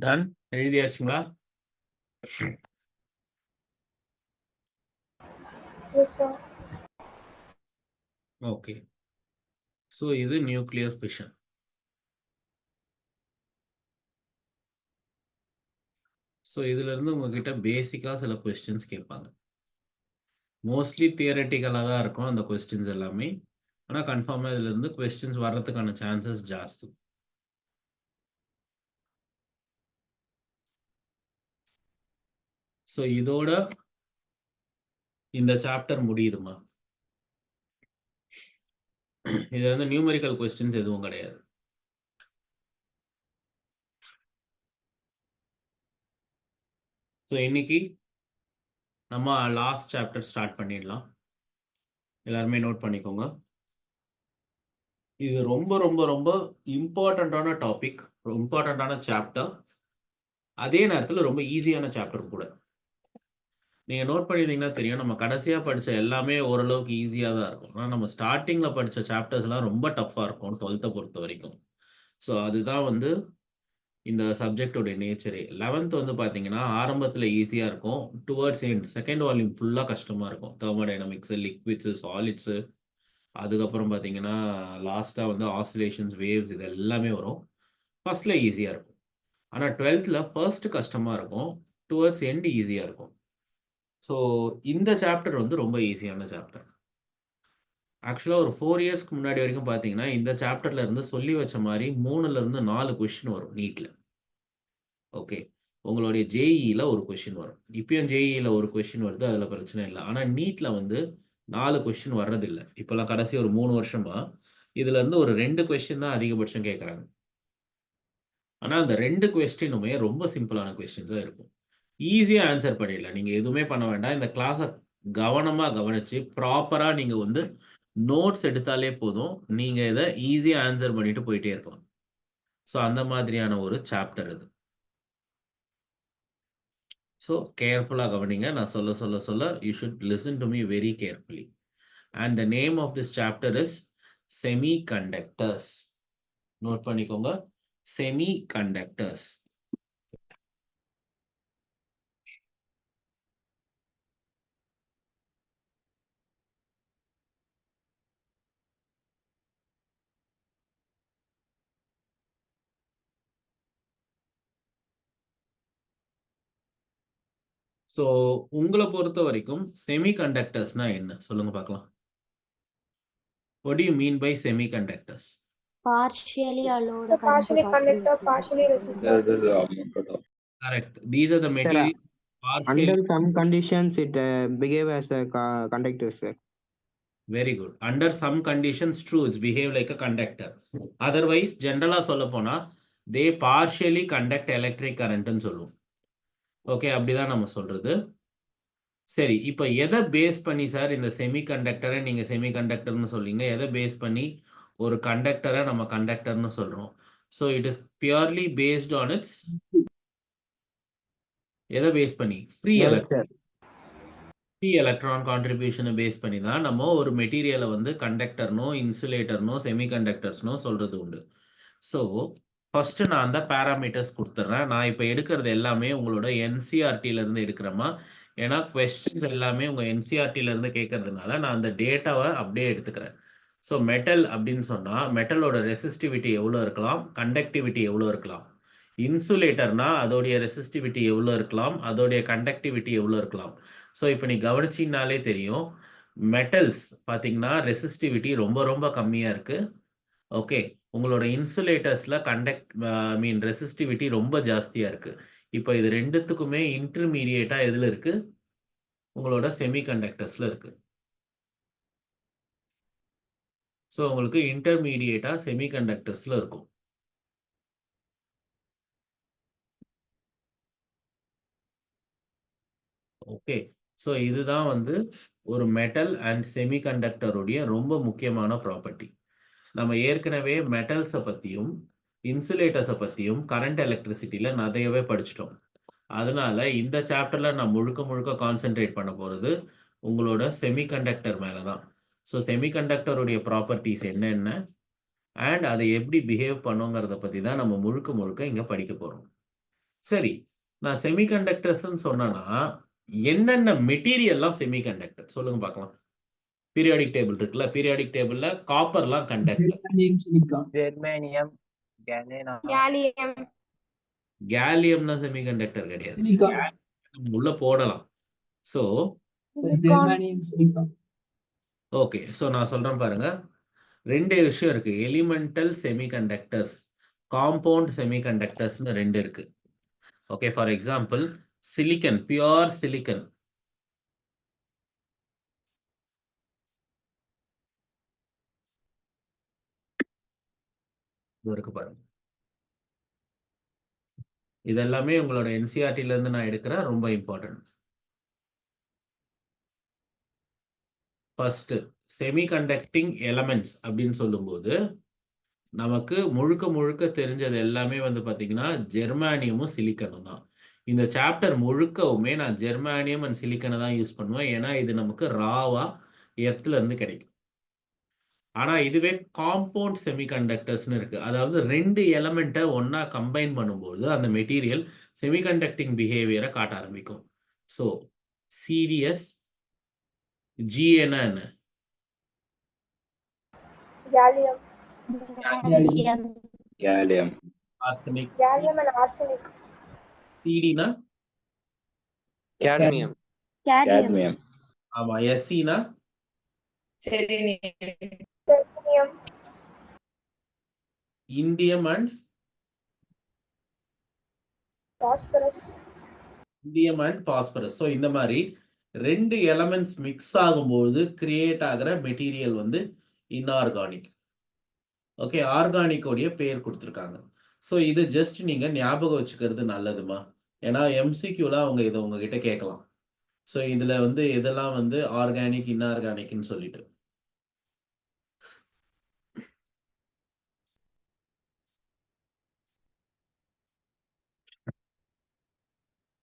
டன் எழுதியாச்சுங்களா? Yes, sir. ஓகே. ஸோ இது நியூக்ளியர் ஃபிஷன். ஸோ இதிலிருந்து உங்ககிட்ட பேசிக்காக சில கொஸ்டின்ஸ் கேட்பாங்க. மோஸ்ட்லி தியரட்டிக்கலாக தான் இருக்கும் அந்த கொஸ்டின்ஸ் எல்லாமே. ஆனால் கன்ஃபார்மாக இதிலிருந்து கொஸ்டின்ஸ் வர்றதுக்கான சான்சஸ் ஜாஸ்தி. ஸோ இதோட இந்த சாப்டர் முடியுதுமா. இது வந்து நியூமெரிக்கல் கொஸ்டின்ஸ் எதுவும் கிடையாது. ஸோ இன்னைக்கு நம்ம லாஸ்ட் சாப்டர் ஸ்டார்ட் பண்ணிடலாம். எல்லாருமே நோட் பண்ணிக்கோங்க. இது ரொம்ப ரொம்ப ரொம்ப இம்பார்ட்டண்ட்டான டாபிக், இம்பார்ட்டண்ட்டான சாப்டர். அதே நேரத்தில் ரொம்ப ஈஸியான சாப்டர் கூட. நீங்கள் நோட் பண்ணியிருந்தீங்கன்னா தெரியும், நம்ம கடைசியாக படித்த எல்லாமே ஓரளவுக்கு ஈஸியாக தான் இருக்கும். ஆனால் நம்ம ஸ்டார்டிங்கில் படித்த சாப்டர்ஸ்லாம் ரொம்ப டஃப்பாக இருக்கும் 12th பொறுத்த வரைக்கும். ஸோ அதுதான் வந்து இந்த சப்ஜெக்டோட நேச்சரே. 11th வந்து பார்த்தீங்கன்னா ஆரம்பத்தில் ஈஸியாக இருக்கும். டுவர்ட்ஸ் எண்ட் செகண்ட் வால்யூம் ஃபுல்லாக கஷ்டமாக இருக்கும். தெர்மோடைனமிக்ஸு, லிக்விட்ஸு, சாலிட்ஸு, அதுக்கப்புறம் பார்த்தீங்கன்னா லாஸ்ட்டாக வந்து ஆசிலேஷன்ஸ், வேவ்ஸ் இது எல்லாமே வரும். ஃபர்ஸ்ட்ல ஈஸியாக இருக்கும். ஆனால் 12th ஃபர்ஸ்ட் கஷ்டமாக இருக்கும், டுவர்ட்ஸ் எண்ட் ஈஸியாக இருக்கும். ஸோ இந்த சாப்டர் வந்து ரொம்ப ஈஸியான சாப்டர். ஆக்சுவலாக ஒரு 4 இயர்ஸ்க்கு முன்னாடி வரைக்கும் பார்த்தீங்கன்னா இந்த சாப்டர்ல இருந்து சொல்லி வச்ச மாதிரி 3லேருந்து 4 கொஸ்டின் வரும் நீட்டில். ஓகே, உங்களுடைய ஜேஇயில் ஒரு கொஸ்டின் வரும். இப்பயும் ஜேஇயில் ஒரு கொஸ்டின் வருது, அதில் பிரச்சனை இல்லை. ஆனால் நீட்டில் வந்து 4 கொஸ்டின் வர்றதில்லை. இப்போல்லாம் கடைசி ஒரு 3 வருஷமா இதுலேருந்து ஒரு 2 கொஸ்டின் தான் அதிகபட்சம் கேட்குறாங்க. ஆனால் அந்த 2 கொஸ்டினுமே ரொம்ப சிம்பிளான கொஸ்டின்ஸாக இருக்கும். ஈஸியாக ஆன்சர் பண்ணிடலாம். நீங்கள் எதுவுமே பண்ண வேண்டாம். இந்த கிளாஸை கவனமாக கவனித்து ப்ராப்பராக நீங்கள் வந்து நோட்ஸ் எடுத்தாலே போதும். நீங்கள் இதை ஈஸியாக ஆன்சர் பண்ணிட்டு போயிட்டே இருக்கலாம். ஸோ அந்த மாதிரியான ஒரு சாப்டர் இது. ஸோ கேர்ஃபுல்லாக கவனிங்க. நான் சொல்ல சொல்ல சொல்ல you should listen to me very carefully. And the name of this chapter is semiconductors. Note பண்ணிக்கோங்க, செமிகண்டக்டர்ஸ். ஸோ உங்களை பொறுத்த வரைக்கும் செமிகண்டக்டர்ஸ்னா என்ன சொல்லுங்க பார்க்கலாம். What do you mean by semiconductors? Partially allowed. So partially conductor, partially resistor. Correct. These are the materials partially. Under some conditions, it behave as a conductor, sir. Very good. Under some conditions, true, it's behave like a conductor. Otherwise, generally சொல்ல போனா they partially conduct electric current ன்னு சொல்லுவோம். Okay, அப்படிதான் நம்ம சொல்றது. சரி, இப்போ எதை பேஸ் பண்ணி சார் இந்த செமிகண்டக்டரை நீங்க செமிகண்டக்டர்னு சொல்றீங்க? எதை பேஸ் பண்ணி ஒரு கண்டக்டரை நம்ம கண்டக்டர்னு சொல்றோம்? So it is purely based on it's, எதை பேஸ் பண்ணி? ஃப்ரீ எலக்ட்ரான் கான்ட்ரிபியூஷனை பேஸ் பண்ணி தான் நம்ம ஒரு மெட்டீரியலை வந்து கண்டக்டர்னோ இன்சுலேட்டர்னோ செமிகண்டக்டர்ஸ்னோ சொல்றது உண்டு. ஸோ ஃபர்ஸ்ட் நான் அந்த பேராமீட்டர்ஸ் கொடுத்துட்றேன். நான் இப்போ எடுக்கிறது எல்லாமே உங்களோட என்சிஆர்டியிலேருந்து எடுக்கிறேமா, ஏன்னா கொஸ்டின்ஸ் எல்லாமே உங்கள் என்சிஆர்டியிலேருந்து கேட்கறதுனால நான் அந்த டேட்டாவை அப்படியே எடுத்துக்கிறேன். ஸோ மெட்டல் அப்படின்னு சொன்னால் மெட்டலோட ரெசிஸ்டிவிட்டி எவ்வளோ இருக்கலாம், கண்டக்டிவிட்டி எவ்வளோ இருக்கலாம். இன்சுலேட்டர்னா அதோடைய ரெசிஸ்டிவிட்டி எவ்வளோ இருக்கலாம், அதோடைய கண்டக்டிவிட்டி எவ்வளோ இருக்கலாம். ஸோ இப்போ நீ கவனிச்சிங்கனாலே தெரியும், மெட்டல்ஸ் பார்த்தீங்கன்னா ரெசிஸ்டிவிட்டி ரொம்ப ரொம்ப கம்மியாக இருக்குது. ஓகே, உங்களோட இன்சுலேட்டர்ஸில் ரெசிஸ்டிவிட்டி ரொம்ப ஜாஸ்தியாக இருக்குது. இப்போ இது ரெண்டுத்துக்குமே இன்டர்மீடியேட்டாக எதில் இருக்குது? உங்களோட செமிகண்டக்டர்ஸில் இருக்குது. ஸோ உங்களுக்கு இன்டர்மீடியேட்டாக செமிகண்டக்டர்ஸில் இருக்கும். ஓகே, ஸோ இதுதான் வந்து ஒரு மெட்டல் அண்ட் செமிகண்டக்டருடைய ரொம்ப முக்கியமான ப்ராப்பர்ட்டி. நம்ம ஏற்கனவே மெட்டல்ஸை பற்றியும் இன்சுலேட்டர்ஸை பற்றியும் கரண்ட் எலக்ட்ரிசிட்டியில் நிறையவே படிச்சிட்டோம். அதனால இந்த சாப்டரில் நான் முழுக்க முழுக்க கான்சென்ட்ரேட் பண்ண போகிறது உங்களோட செமிகண்டக்டர் மேலே தான். ஸோ செமிகண்டக்டருடைய ப்ராப்பர்ட்டிஸ் என்னென்ன அண்ட் அதை எப்படி பிஹேவ் பண்ணுங்கிறத பற்றி தான் நம்ம முழுக்க முழுக்க இங்கே படிக்க போகிறோம். சரி, நான் செமிகண்டக்டர்ஸ்ன்னு சொன்னேன்னா என்னென்ன மெட்டீரியல்லாம் செமிகண்டக்டர் சொல்லுங்க பார்க்கலாம். பீரியாடிக் டேபிள் இருக்குல்ல, பீரியாடிக் டேபிள்ல காப்பர்லாம் கண்டக்டர். Germanium, galena, Gallium. கேலியம்னா செமிகண்டக்டர் கிடையாது. gallium உள்ள போடலாம். So Silicon. ஓகே, ஸோ நான் சொல்றேன் பாருங்க. 2 விஷயம் இருக்கு. எலிமெண்டல் செமிகண்டக்டர்ஸ், காம்பவுண்ட் செமிகண்டக்டர்ஸ்னு 2 இருக்கு. Okay, for example silicon, pure silicon. இது இருக்கு பாருங்க. இதெல்லாமே உங்களோட என்சிஆர்டில இருந்து நான் எடுக்கிறேன், ரொம்ப இம்பார்ட்டன்ட். ஃபர்ஸ்ட் செமிகண்டக்டிங் எலமெண்ட்ஸ் அப்படின்னு சொல்லும்போது நமக்கு முழுக்க முழுக்க தெரிஞ்சது எல்லாமே வந்து பார்த்தீங்கன்னா ஜெர்மானியமும் சிலிக்கனும் தான். இந்த சாப்டர் முழுக்கவுமே நான் ஜெர்மானியம் அண்ட் சிலிக்கனை தான் யூஸ் பண்ணுவேன். ஏன்னா இது நமக்கு ராவா எர்த்ல இருந்து கிடைக்கும். ஆனா இதுவே காம்பவுண்ட் செமிகண்டக்டர்ஸ்னு இருக்கு. அதாவது 2 எலமெண்ட்டை ஒன்னா கம்பைன் பண்ணும்போது அந்த மெட்டீரியல் செமிகண்டக்டிங் பிஹேவியரை காட்ட ஆரம்பிக்கும். ஸோ சிடிஎஸ், ஜிஎன்னா என்ன? Gallium. Gallium. Arsenic. Gallium and arsenic. சிடினா cadmium, Cadmium. ஆமா. எஸ்சினா Selenium. Indium and Phosphorus. Indium and phosphorus. So இந்த மாதிரி 2 எலமெண்ட்ஸ் மிக்ஸ் ஆகும்போது கிரியேட் ஆகிற மெட்டீரியல் வந்து இன்ஆர்கானிக். ஓகே, ஆர்கானிக்கோடைய பேர் கொடுத்துருக்காங்க. ஸோ இது ஜஸ்ட் நீங்க ஞாபகம் வச்சுக்கிறது நல்லதுமா. ஏன்னா எம்சிக்யூல அவங்க இதை உங்ககிட்ட கேட்கலாம். ஸோ இதுல வந்து இதெல்லாம் வந்து ஆர்கானிக், இன்ஆர்கானிக்னு சொல்லிட்டு.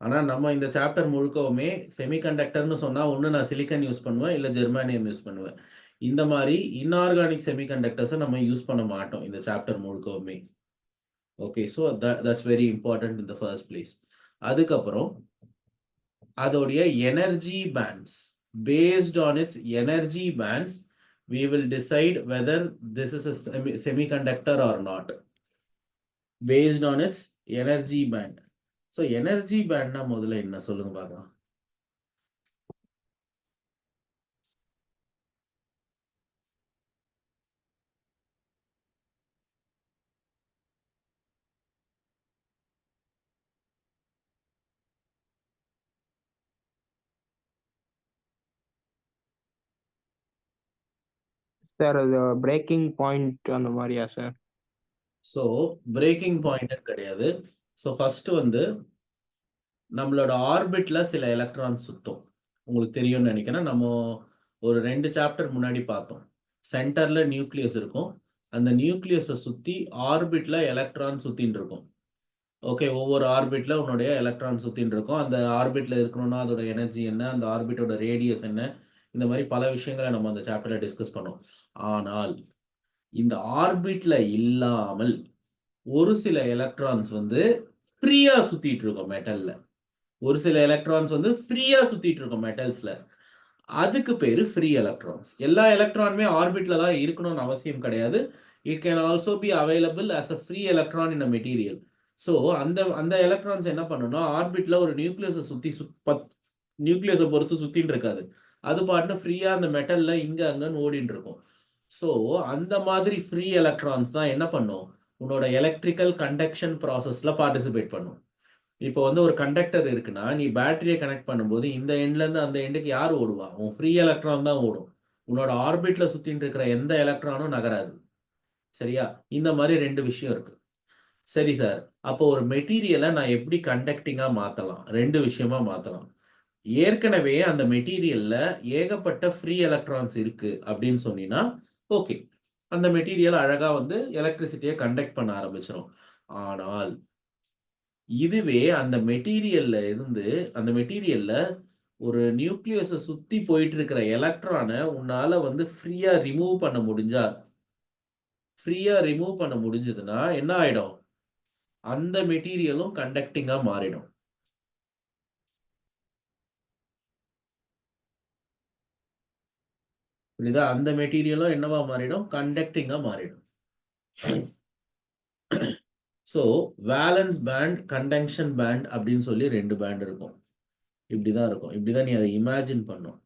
ஆனா நம்ம இந்த சாப்டர் முழுக்கவுமே செமிகண்டக்டர்னு சொன்னா ஒன்று நான் சிலிக்கன் யூஸ் பண்ணுவேன், இல்லை ஜெர்மானியம் யூஸ் பண்ணுவேன். இந்த மாதிரி இன்ஆர்கானிக் செமிகண்டக்டர்ஸை நம்ம யூஸ் பண்ண மாட்டோம் இந்த சாப்டர் முழுக்கவுமே. Okay, so that's very important in the first place. அதுக்கப்புறம் அதோடைய energy bands, based on its energy bands we will decide whether this is a semiconductor or not based on its energy band. So energy band na முதல்ல என்ன சொல்லுங்க பார்க்கலாம். Sir அது braking point அந்த மாதிரியா sir? So braking point கிடையாது. So first வந்து நம்மளோட ஆர்பிட்ல சில எலக்ட்ரான் சுத்தும். உங்களுக்கு தெரியும்னு நினைக்கிறேன். நம்ம ஒரு 2 சாப்டர் முன்னாடி பார்த்தோம். சென்டர்ல நியூக்ளியஸ் இருக்கும். அந்த நியூக்ளியஸை சுத்தி ஆர்பிட்ல எலக்ட்ரான் சுத்தின்னு இருக்கும். ஓகே, ஒவ்வொரு ஆர்பிட்ல உன்னுடைய எலக்ட்ரான் சுத்தின்னு இருக்கும். அந்த ஆர்பிட்ல இருக்கணும்னா அதோட எனர்ஜி என்ன, அந்த ஆர்பிட்டோட ரேடியஸ் என்ன, இந்த மாதிரி பல விஷயங்களை நம்ம அந்த சாப்டர்ல டிஸ்கஸ் பண்ணோம். ஆனால் இந்த ஆர்பிட்ல இல்லாமல் ஒரு சில எலக்ட்ரான்ஸ் வந்து ஃப்ரீயா சுத்திட்டு இருக்கும் மெட்டல்ல. ஒரு சில எலக்ட்ரான்ஸ் வந்து ஃப்ரீயா சுத்திட்டு இருக்கும் மெட்டல்ஸ்ல. அதுக்கு பேரு ஃப்ரீ எலக்ட்ரான்ஸ். எல்லா எலக்ட்ரானுமே ஆர்பிட்ல தான் இருக்கணும்னு அவசியம் கிடையாது. It can also be available as a free electron in a material. So அந்த எலக்ட்ரான்ஸ் என்ன பண்ணணும்னா ஆர்பிட்ல ஒரு நியூக்ளியஸை சுத்தி நியூக்ளியஸை பொறுத்து சுத்தின்னு இருக்காது. அது பாட்டுன்னு ஃப்ரீயா அந்த மெட்டல்ல இங்க அங்கன்னு ஓடிட்டு இருக்கும். ஸோ அந்த மாதிரி ஃப்ரீ எலக்ட்ரான்ஸ் தான் என்ன பண்ணும், உன்னோட எலக்ட்ரிக்கல் கண்டக்ஷன் ப்ராசஸ்ல பார்ட்டிசிபேட் பண்ணும். இப்போ வந்து ஒரு கண்டக்டர் இருக்குன்னா நீ பேட்டரியை கனெக்ட் பண்ணும்போது இந்த எண்ட்ல இருந்து அந்த எண்டுக்கு யார் ஓடுவா? உன் ஃப்ரீ எலக்ட்ரான் தான் ஓடும். உன்னோட ஆர்பிட்ல சுத்தின்னு இருக்கிற எந்த எலக்ட்ரானும் நகராது. சரியா? இந்த மாதிரி 2 விஷயம் இருக்கு. சரி சார், அப்போ ஒரு மெட்டீரியலை நான் எப்படி கண்டக்டிங்கா மாத்தலாம்? 2 விஷயமா மாத்தலாம். ஏற்கனவே அந்த மெட்டீரியல்ல ஏகப்பட்ட ஃப்ரீ எலக்ட்ரான்ஸ் இருக்கு அப்படின்னு சொன்னீங்கன்னா ஓகே, அந்த மெட்டீரியல் அழகா வந்து எலக்ட்ரிசிட்டியை கண்டக்ட் பண்ண ஆரம்பிச்சிடும். ஆனால் இதுவே அந்த மெட்டீரியல்ல ஒரு நியூக்ளியஸை சுத்தி போயிட்டு இருக்கிற எலக்ட்ரானை உன்னால வந்து ஃப்ரீயா ரிமூவ் பண்ண முடிஞ்சதுன்னா என்ன ஆயிடும்? அந்த மெட்டீரியலும் கண்டக்டிங்கா மாறிடும். புரியுதா? அந்த மெட்டீரியலும் என்னவா மாறிடும்? கண்டக்டிங்கா மாறிடும். So valence band, conduction band அப்படின்னு சொல்லி 2 பேண்ட் இருக்கும். இப்படிதான் இருக்கும். இப்படிதான் நீ அதை இமேஜின் பண்ணும்.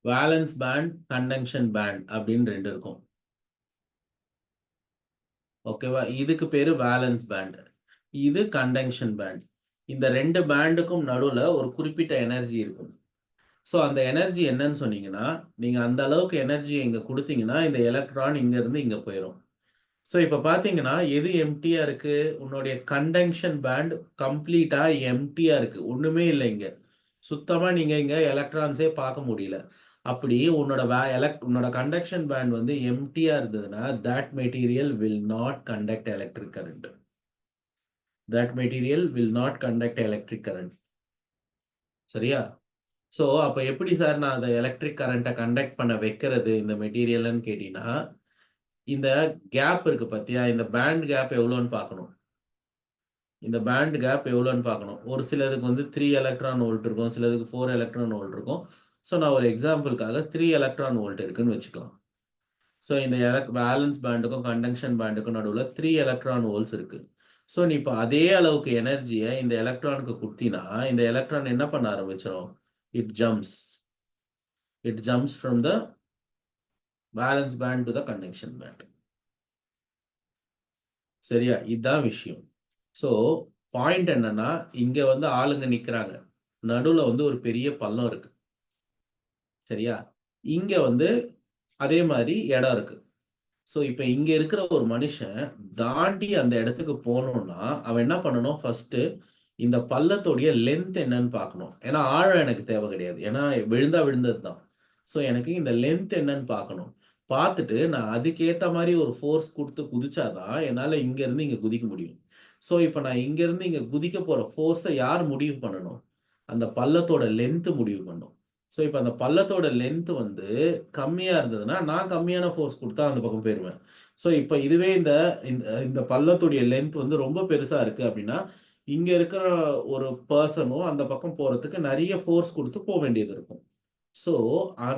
வேலன்ஸ் பேண்ட், கண்டக்ஷன் பேண்ட் அப்படின்னு 2 இருக்கும். ஓகேவா? இதுக்கு பேரு வேலன்ஸ் பேண்ட், இது கண்டக்ஷன் பேண்ட். இந்த 2 பேண்டுக்கும் நடுவுல ஒரு குறிப்பிட்ட எனர்ஜி இருக்கும். ஸோ அந்த எனர்ஜி என்னன்னு சொன்னீங்கன்னா, நீங்க அந்த அளவுக்கு எனர்ஜி இங்க கொடுத்தீங்கன்னா இந்த எலக்ட்ரான் இங்க இருந்து இங்க போயிடும். ஸோ இப்போ பார்த்தீங்கன்னா எது எம்டியா இருக்கு? உன்னுடைய கண்டக்ஷன் பேண்ட் கம்ப்ளீட்டா எம்டியா இருக்கு. ஒண்ணுமே இல்லை இங்க. சுத்தமா நீங்க இங்க எலக்ட்ரான்ஸே பார்க்க முடியல. அப்படி உன்னோட கண்டக்ஷன் பேண்ட் வந்து எம்டியா இருந்ததுன்னா that material will not conduct electric current. That material will not conduct electric current. சரியா? ஸோ அப்போ எப்படி சார் நான் அந்த எலக்ட்ரிக் கரண்ட்டை கண்டக்ட் பண்ண வைக்கிறது இந்த மெட்டீரியல்னு கேட்டீங்கன்னா, இந்த கேப் இருக்கு பார்த்தியா? இந்த பேண்ட் கேப் எவ்வளோன்னு பார்க்கணும். இந்த பேண்ட் கேப் எவ்வளோன்னு பார்க்கணும். ஒரு சிலதுக்கு வந்து 3 எலக்ட்ரான் வோல்ட் இருக்கும், சிலதுக்கு 4 எலக்ட்ரான் வோல்ட் இருக்கும். ஸோ நான் ஒரு எக்ஸாம்பிளுக்காக 3 எலக்ட்ரான் வோல்ட் இருக்குன்னு வச்சுக்கலாம். ஸோ இந்த வேலன்ஸ் பேண்டுக்கும் கண்டக்ஷன் பேண்டுக்கும் நடுவில் 3 எலக்ட்ரான் வோல்ட்ஸ் இருக்கு. ஸோ நீ இப்போ அதே அளவுக்கு எனர்ஜியை இந்த எலக்ட்ரானுக்கு கொடுத்தீங்கன்னா இந்த எலக்ட்ரான் என்ன பண்ண ஆரம்பிச்சிடும்? It jumps from the valence band to the conduction band. சரியா? இதுதான் விஷயம். ஸோ பாயிண்ட் என்னன்னா, இங்க வந்து ஆளுங்க நிக்கிறாங்க, நடுவில் வந்து ஒரு பெரிய பள்ளம் இருக்கு. சரியா? இங்க வந்து அதே மாதிரி இடம் இருக்கு. ஸோ இப்போ இங்க இருக்கிற ஒரு மனுஷன் தாண்டி அந்த இடத்துக்கு போகணும்னா அவன் என்ன பண்ணணும்? ஃபர்ஸ்ட் இந்த பள்ளத்தோடைய லென்த் என்னன்னு பார்க்கணும். ஏன்னா ஆழம் எனக்கு தேவை கிடையாது, ஏன்னா விழுந்தது தான். ஸோ எனக்கு இந்த லென்த் என்னன்னு பார்க்கணும். பார்த்துட்டு நான் அதுக்கேற்ற மாதிரி ஒரு ஃபோர்ஸ் கொடுத்து குதிச்சாதான் என்னால் இங்கேருந்து இங்கே குதிக்க முடியும். ஸோ இப்போ நான் இங்கேருந்து இங்கே குதிக்க போகிற ஃபோர்ஸை யார் முடிவு பண்ணணும்? அந்த பள்ளத்தோட லென்த்து முடிவு பண்ணணும். ஸோ இப்போ அந்த பள்ளத்தோட லென்த் வந்து கம்மியாக இருந்ததுன்னா நான் கம்மியான ஃபோர்ஸ் கொடுத்தா அந்த பக்கம் போயிடுவேன். ஸோ இப்போ இதுவே இந்த பள்ளத்துடைய லென்த் வந்து ரொம்ப பெருசாக இருக்குது அப்படின்னா இங்கே இருக்கிற ஒரு பர்சனும் அந்த பக்கம் போகிறதுக்கு நிறைய ஃபோர்ஸ் கொடுத்து போக வேண்டியது இருக்கும். ஸோ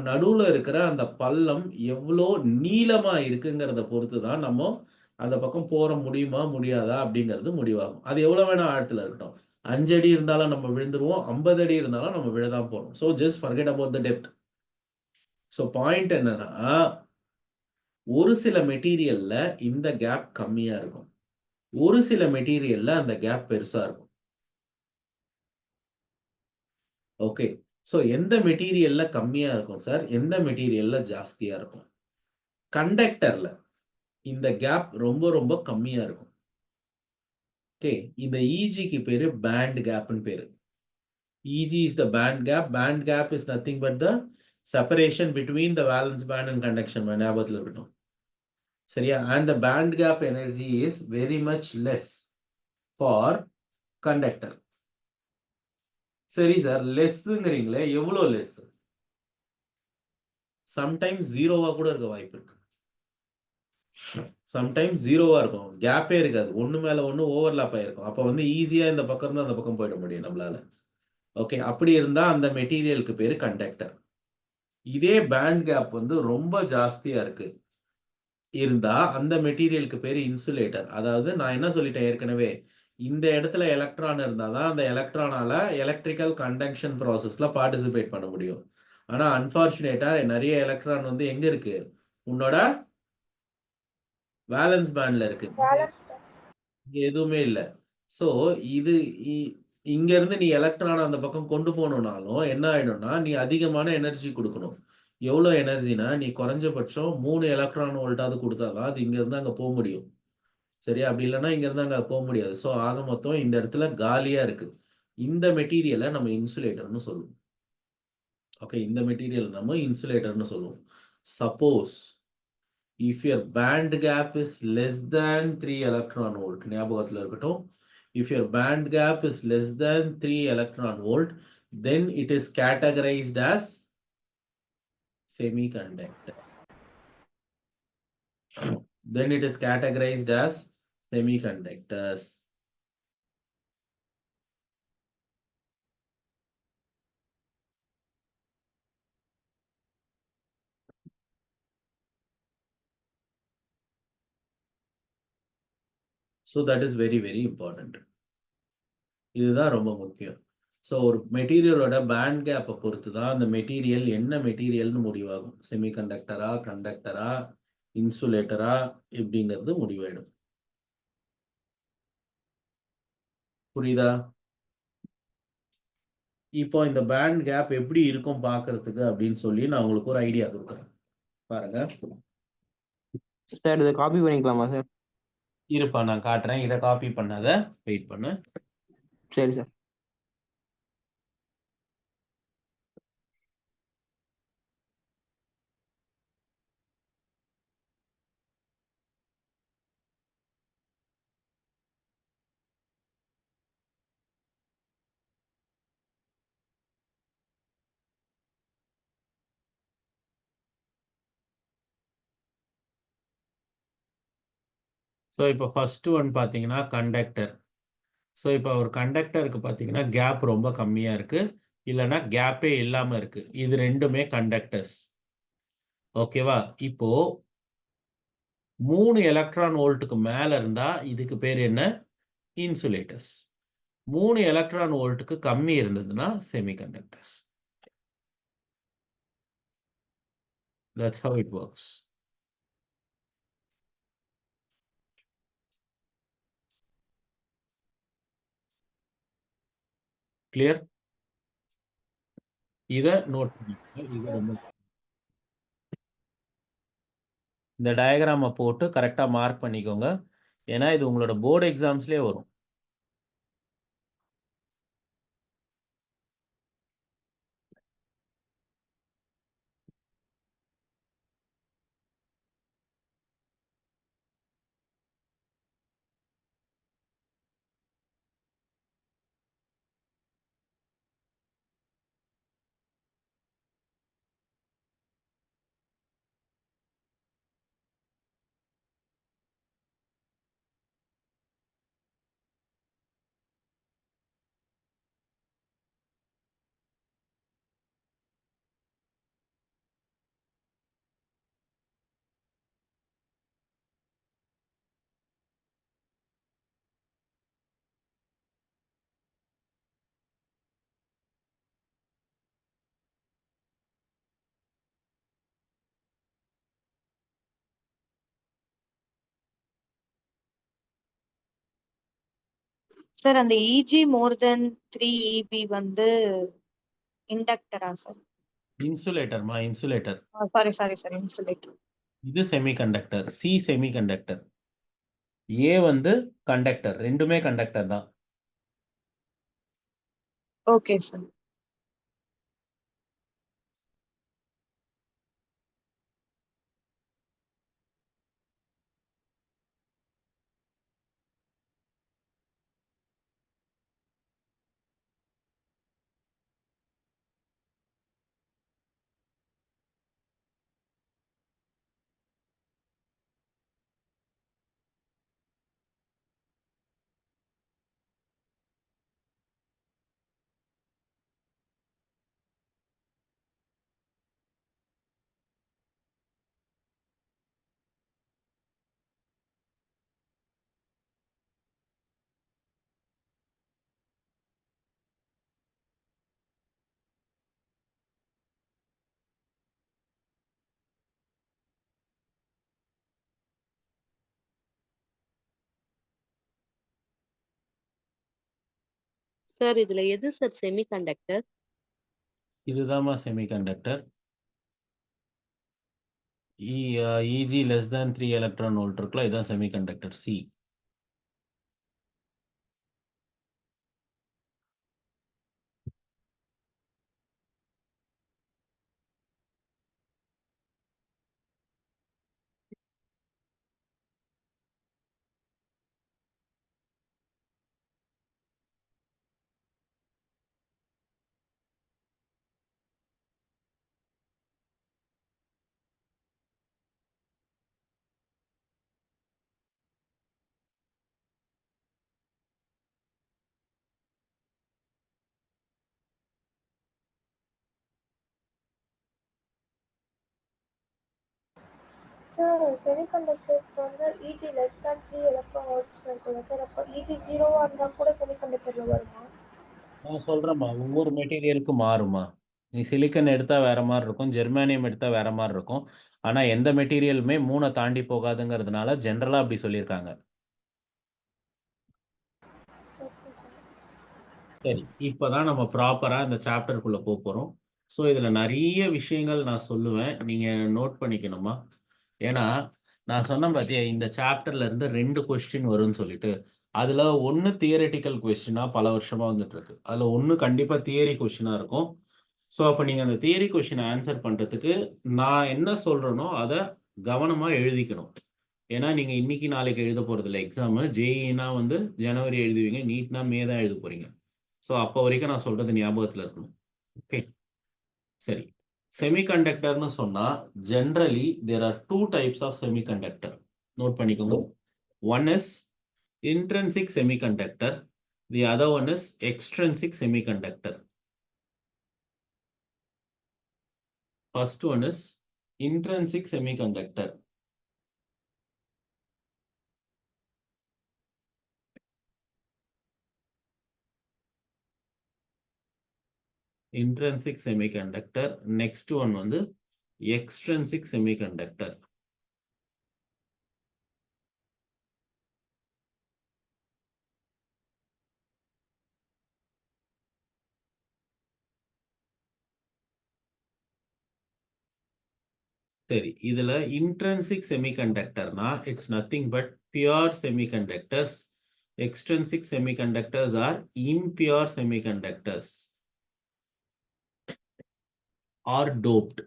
நடுவில் இருக்கிற அந்த பள்ளம் எவ்வளோ நீளமாக இருக்குங்கிறத பொறுத்து தான் நம்ம அந்த பக்கம் போற முடியுமா முடியாதா அப்படிங்கிறது முடிவாகும். அது எவ்வளவு வேணா ஆழத்துல இருக்கட்டும். 5 அடி இருந்தாலும் நம்ம விழுந்துருவோம், 50 அடி இருந்தாலும் நம்ம விழதான் போறோம். So just forget about the depth. So point என்னன்னா, ஒரு சில மெட்டீரியல்ல இந்த கேப் கம்மியா இருக்கும், ஒரு சில மெட்டீரியல்ல அந்த கேப் பெருசா இருக்கும். ஓகே, ஸோ எந்த மெட்டீரியல்ல கம்மியா இருக்கும் சார், எந்த மெட்டீரியல்ல ஜாஸ்தியா இருக்கும்? கண்டக்டர்ல இந்த கேப் ரொம்ப ரொம்ப கம்மியா இருக்கும். ஓகே, இந்த இஜிக்கு பேரு பேண்ட் கேப்னு பேரு. EG is the band gap. Band gap is nothing but the separation between the valence band and conduction band. ஞாபகத்துல இருக்கட்டும். சரியா? And the band gap energy is very much less for conductor. சரி sir, லெஸ்ங்கிறீங்களே, எவ்வளோ less? Sometimes ஜீரோவா கூட இருக்க வாய்ப்பு இருக்கு. சம்டைம்ஸ் ஜீரோவா இருக்கும், கேப்பே இருக்காது, ஒன்று மேல ஒன்று ஓவர்லாப் ஆயிருக்கும். அப்போ வந்து ஈஸியா இந்த பக்கம் இருந்து அந்த பக்கம் போயிட முடியும் நம்மளால. ஓகே, அப்படி இருந்தா அந்த மெட்டீரியலுக்கு பேரு கண்டக்டர். இதே பேண்ட் கேப் வந்து ரொம்ப ஜாஸ்தியா இருக்கு இருந்தா அந்த மெட்டீரியலுக்கு பேரு இன்சுலேட்டர். அதாவது நான் என்ன சொல்லிட்டேன் ஏற்கனவே, இந்த இடத்துல எலக்ட்ரான் இருந்தாதான் அந்த எலக்ட்ரானால எலக்ட்ரிக்கல் கண்டக்ஷன் ப்ராசஸ்ல பார்ட்டிசிபேட் பண்ண முடியும். ஆனா அன்பார்ச்சுனேட்டா நிறைய எலக்ட்ரான் வந்து எங்க இருக்கு? உன்னோட வேலன்ஸ் பேண்ட்ல இருக்கு, எதுவுமே இல்லை. ஸோ இது இங்க இருந்து நீ எலக்ட்ரான் அந்த பக்கம் கொண்டு போகணும்னாலும் என்ன ஆயிடும்னா, நீ அதிகமான எனர்ஜி கொடுக்கணும். எவ்வளோ எனர்ஜினா, நீ குறைஞ்சபட்சம் 3 எலக்ட்ரான் வோல்ட்டாவது கொடுத்தாதான் அது இங்க இருந்து அங்க போக முடியும். சரியா? அப்படி இல்லைன்னா இங்க இருந்து அங்க போக முடியாது. ஸோ ஆக மொத்தம் இந்த இடத்துல காலியா இருக்கு. இந்த மெட்டீரியலை நம்ம இன்சுலேட்டர்னு சொல்லுவோம். ஓகே, இந்த மெட்டீரியல் நம்ம இன்சுலேட்டர்னு சொல்லுவோம். Suppose if your band gap is less than 3 electron volt, ஞாபகத்துல இருக்கட்டும். If your band gap is less than 3 electron volt, then it is categorized as semiconductor. Then it is categorized as semiconductors. So that is very, very important. இதுதான் ரொம்ப முக்கியம். So ஒரு மெட்டீரியலோட pant கேப்பை பொறுத்து தான் அந்த மெட்டீரியல் என்ன மெட்டீரியல்னு முடிவாகும். செமிகண்டக்டரா, கண்டக்டரா, இன்சுலேட்டரா இப்படிங்கிறது முடிவாயிடும். புரியுதா? இப்போ இந்த பேண்ட் கேப் எப்படி இருக்கும் பார்க்கறதுக்கு அப்படின்னு சொல்லி நான் உங்களுக்கு ஒரு ஐடியா கொடுக்குறேன். பாருங்க. சார் இதை காப்பி பண்ணிக்கலாமா சார்? இருப்பா நான் காட்டுறேன். இதை காப்பி பண்ணாத, வெயிட் பண்ணு. சரி சார். ஸோ இப்போ ஃபர்ஸ்ட் ஒன் பார்த்தீங்கன்னா கண்டக்டர். ஸோ இப்போ ஒரு கண்டக்டருக்கு பார்த்தீங்கன்னா கேப் ரொம்ப கம்மியாக இருக்கு, இல்லைன்னா கேப்பே இல்லாமல் இருக்கு. இது ரெண்டுமே கண்டக்டர்ஸ். ஓகேவா? இப்போ 3 எலக்ட்ரான் வோல்ட்டுக்கு மேல இருந்தா இதுக்கு பேர் என்ன? இன்சுலேட்டர்ஸ். 3 எலக்ட்ரான் வோல்ட்டுக்கு கம்மி இருந்ததுன்னா semiconductors. That's how it works. Clear? இத நோட் பண்ணிக்கோங்க. இது ரொம்ப இந்த டயகிராமை போட்டு கரெக்டாக மார்க் பண்ணிக்கோங்க. ஏன்னா இது உங்களோட போர்டு எக்ஸாம்ஸ்லேயே வரும். சார் அந்த இஜி மோர் தென் 3 இபி வந்து இண்டக்டரா சார்? இன்சுலேட்டர்மா, insulator. Sorry sorry sir, insulator. இது செமிகண்டக்டர். C semiconductor. ஏ வந்து கண்டக்டர். ரெண்டுமே கண்டக்டர் தான். Okay sir. சார் இதுல எது சார் செமிகண்டக்டர்? இதுதாம்மா semiconductor. E g less than 3 electron volt இருக்குல்ல, இதுதான் செமிகண்டக்டர் சி. சார் செமிகண்டக்டருக்கு வந்து E g less than 3 electron volts இருக்குல்ல சார், அப்போ இஜி ஜீரோவாக இருந்தால் கூட செமிகண்டக்டரில் வருமா? நான் சொல்கிறேம்மா, ஒவ்வொரு மெட்டீரியலுக்கும் மாறுமா. நீ சிலிக்கன் எடுத்தால் வேறு மாதிரி இருக்கும், ஜெர்மானியம் எடுத்தால் வேறு மாதிரி இருக்கும். ஆனால் எந்த மெட்டீரியலுமே 3 தாண்டி போகாதுங்கிறதுனால ஜென்ரலாக அப்படி சொல்லியிருக்காங்க. Okay sir. சரி, இப்போ தான் நம்ம ப்ராப்பராக இந்த சாப்டருக்குள்ளே போக போகிறோம். ஸோ இதில் நிறைய விஷயங்கள் நான் சொல்லுவேன், நீங்கள் நோட் பண்ணிக்கணுமா. ஏன்னா நான் சொன்னேன் பார்த்தியா, இந்த சாப்டர்லேருந்து 2 கொஸ்டின் வரும்னு சொல்லிட்டு. அதில் ஒன்று தியரட்டிக்கல் கொஸ்டினாக பல வருஷமாக வந்துட்டு இருக்கு. அதில் ஒன்று கண்டிப்பாக தியரி கொஸ்டினாக இருக்கும். ஸோ அப்போ நீங்கள் அந்த தியரி கொஸ்டினை ஆன்சர் பண்ணுறதுக்கு நான் என்ன சொல்கிறேனோ அதை கவனமாக எழுதிக்கணும். ஏன்னா நீங்கள் இன்னைக்கு நாளைக்கு எழுத போகிறதில்ல எக்ஸாமு. ஜேஇனா வந்து ஜனவரி எழுதுவீங்க, நீட்னா மே தான் எழுத போகிறீங்க. ஸோ அப்போ வரைக்கும் நான் சொல்கிறது ஞாபகத்தில் இருக்கணும். ஓகே, சரி. செமிகண்டக்டர்னு சொன்னால் generally there are 2 types of semiconductor. Note பண்ணிக்கோங்க. One is intrinsic semiconductor, the other one is extrinsic semiconductor. First one is intrinsic semiconductor. Intrinsic semiconductor. Next one வந்து extrinsic semiconductor. சரி, இதுல intrinsic semiconductorனா it's nothing but pure semiconductors. Extrinsic semiconductors are impure semiconductors or doped.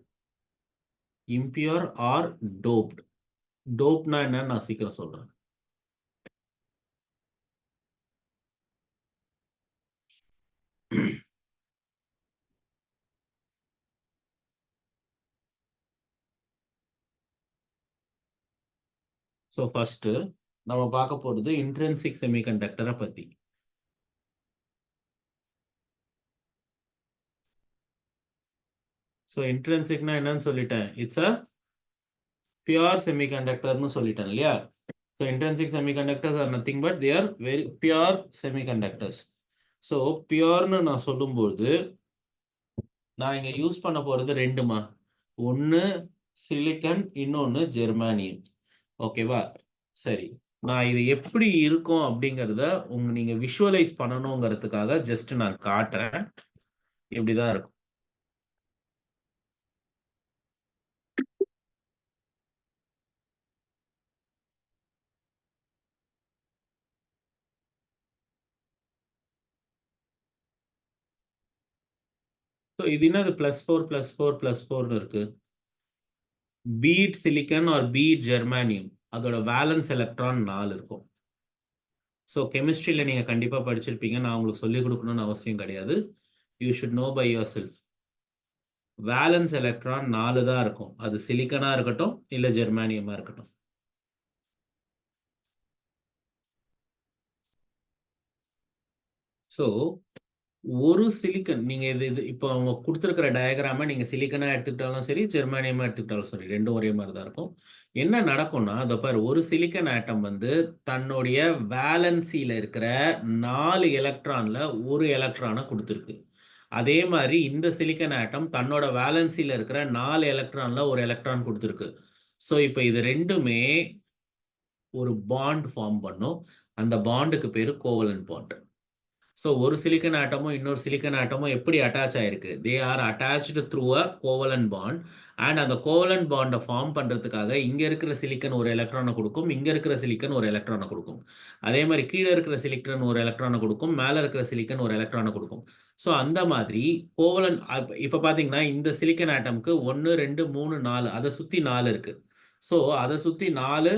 Impure or doped. Dopeனா என்னன்னு நான் சீக்கிரம் சொல்றேன். So first நம்ம பார்க்க போகிறது இன்ட்ரென்சிக் செமிகண்டக்டரை பற்றி. ஸோ இன்ட்ரென்சிக்னா என்னன்னு சொல்லிட்டேன், இட்ஸ் அ பியூர் செமிகண்டக்டர்னு சொல்லிட்டேன் இல்லையா. So intrinsic semiconductors are nothing but they are very pure semiconductors. So பியூர்னு நான் சொல்லும்போது நான் இங்கே யூஸ் பண்ண போகிறது 2மா. ஒன்று சிலிக்கன், இன்னொன்று ஜெர்மானியம். ஓகேவா? சரி, நான் இது எப்படி இருக்கும் அப்படிங்கிறத நீங்க விஷுவலைஸ் பண்ணணுங்கிறதுக்காக ஜஸ்ட் நான் காட்டுறேன். இப்படிதான் இருக்கும். ஸோ இது என்னது +4 +4 +4 இருக்கு. பீட் சிலிக்கன் ஆர் பீட் ஜெர்மானியம், அதோட வேலன்ஸ் எலக்ட்ரான் 4 இருக்கும். ஸோ கெமிஸ்ட்ரியில் நீங்கள் கண்டிப்பாக படிச்சிருப்பீங்க, நான் உங்களுக்கு சொல்லிக் கொடுக்கணும்னு அவசியம் கிடையாது. You should know by yourself. Valence electron 4 தான் இருக்கும், அது சிலிக்கனாக இருக்கட்டும் இல்லை ஜெர்மானியமாக இருக்கட்டும். ஸோ ஒரு சிலிக்கன் நீங்கள் இது இப்போ அவங்க கொடுத்துருக்கிற டயக்ராமை நீங்கள் சிலிக்கனாக எடுத்துக்கிட்டாலும் சரி, ஜெர்மானியமாக எடுத்துக்கிட்டாலும் சரி, ரெண்டும் ஒரே மாதிரி தான் இருக்கும். என்ன நடக்கும்னா, அதை பாரு, ஒரு சிலிக்கன் ஆட்டம் வந்து தன்னுடைய வேலன்சியில் இருக்கிற 4 எலக்ட்ரானில் ஒரு எலக்ட்ரானை கொடுத்துருக்கு. அதே மாதிரி இந்த சிலிக்கன் ஆட்டம் தன்னோட வேலன்சியில் இருக்கிற 4 எலக்ட்ரானில் ஒரு எலக்ட்ரான் கொடுத்துருக்கு. ஸோ இப்போ இது ரெண்டுமே ஒரு பாண்ட் ஃபார்ம் பண்ணும். அந்த பாண்டுக்கு பேர் கோவலன்ட் பாண்ட். ஸோ ஒரு சிலிக்கன் ஆட்டமும் இன்னொரு சிலிக்கன் ஆட்டமும் எப்படி அட்டாச் ஆயிருக்கு, they are attached through a covalent bond. And அந்த கோவலன்ட் பாண்டை ஃபார்ம் பண்ணுறதுக்காக இங்கே இருக்கிற சிலிக்கன் ஒரு எலக்ட்ரானை கொடுக்கும், இங்கே இருக்கிற சிலிக்கன் ஒரு எலக்ட்ரானை கொடுக்கும். அதே மாதிரி கீழே இருக்கிற சிலிக்கன் ஒரு எலக்ட்ரானை கொடுக்கும், மேலே இருக்கிற சிலிக்கன் ஒரு எலக்ட்ரானை கொடுக்கும். ஸோ அந்த மாதிரி கோவலன்ட் இப்போ பார்த்தீங்கன்னா இந்த சிலிக்கன் ஆட்டம்க்கு 1 2 3 4 அதை சுற்றி 4 இருக்கு. ஸோ அதை சுற்றி 4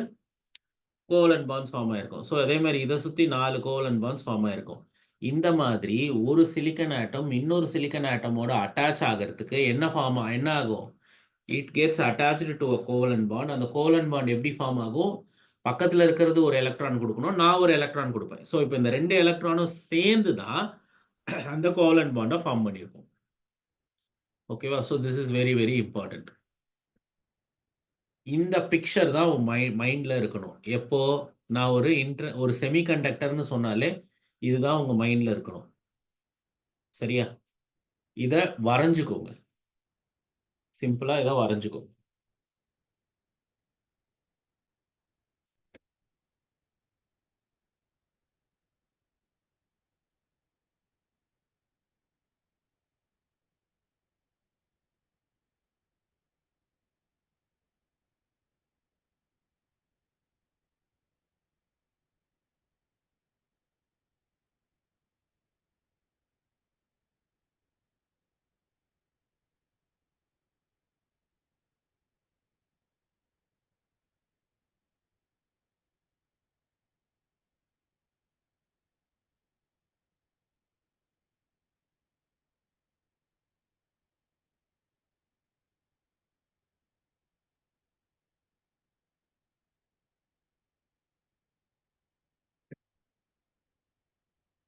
கோவலன்ட் பாண்ட்ஸ் ஃபார்ம் ஆயிருக்கும். ஸோ அதே மாதிரி இதை சுற்றி 4 கோவலன்ட் பாண்ட்ஸ் ஃபார்ம் ஆயிருக்கும். இந்த மாதிரி ஒரு சிலிக்கன் ஆட்டம் இன்னொரு சிலிக்கன் ஆட்டமோட அட்டாச் ஆகிறதுக்கு என்ன ஆகும், it gets attached to a covalent bond. அந்த கோவலன்ட் பாண்ட் எப்படி ஃபார்ம் ஆகும், பக்கத்தில் இருக்கிறது ஒரு எலக்ட்ரான் கொடுக்கணும், நான் ஒரு எலக்ட்ரான் கொடுப்பேன். ஸோ இப்போ இந்த 2 எலக்ட்ரானும் சேர்ந்து தான் அந்த கோவலன்ட் பாண்டை ஃபார்ம் பண்ணியிருக்கும். ஓகேவா? So this is very very important. இந்த பிக்சர் தான் உன் மைண்ட்ல இருக்கணும். எப்போ நான் ஒரு செமிகண்டக்டர்னு சொன்னாலே இதுதான் உங்க மைண்ட்ல இருக்கணும். சரியா? இத வரைஞ்சுக்கோங்க. சிம்பிளா இத வரைஞ்சுக்கோங்க.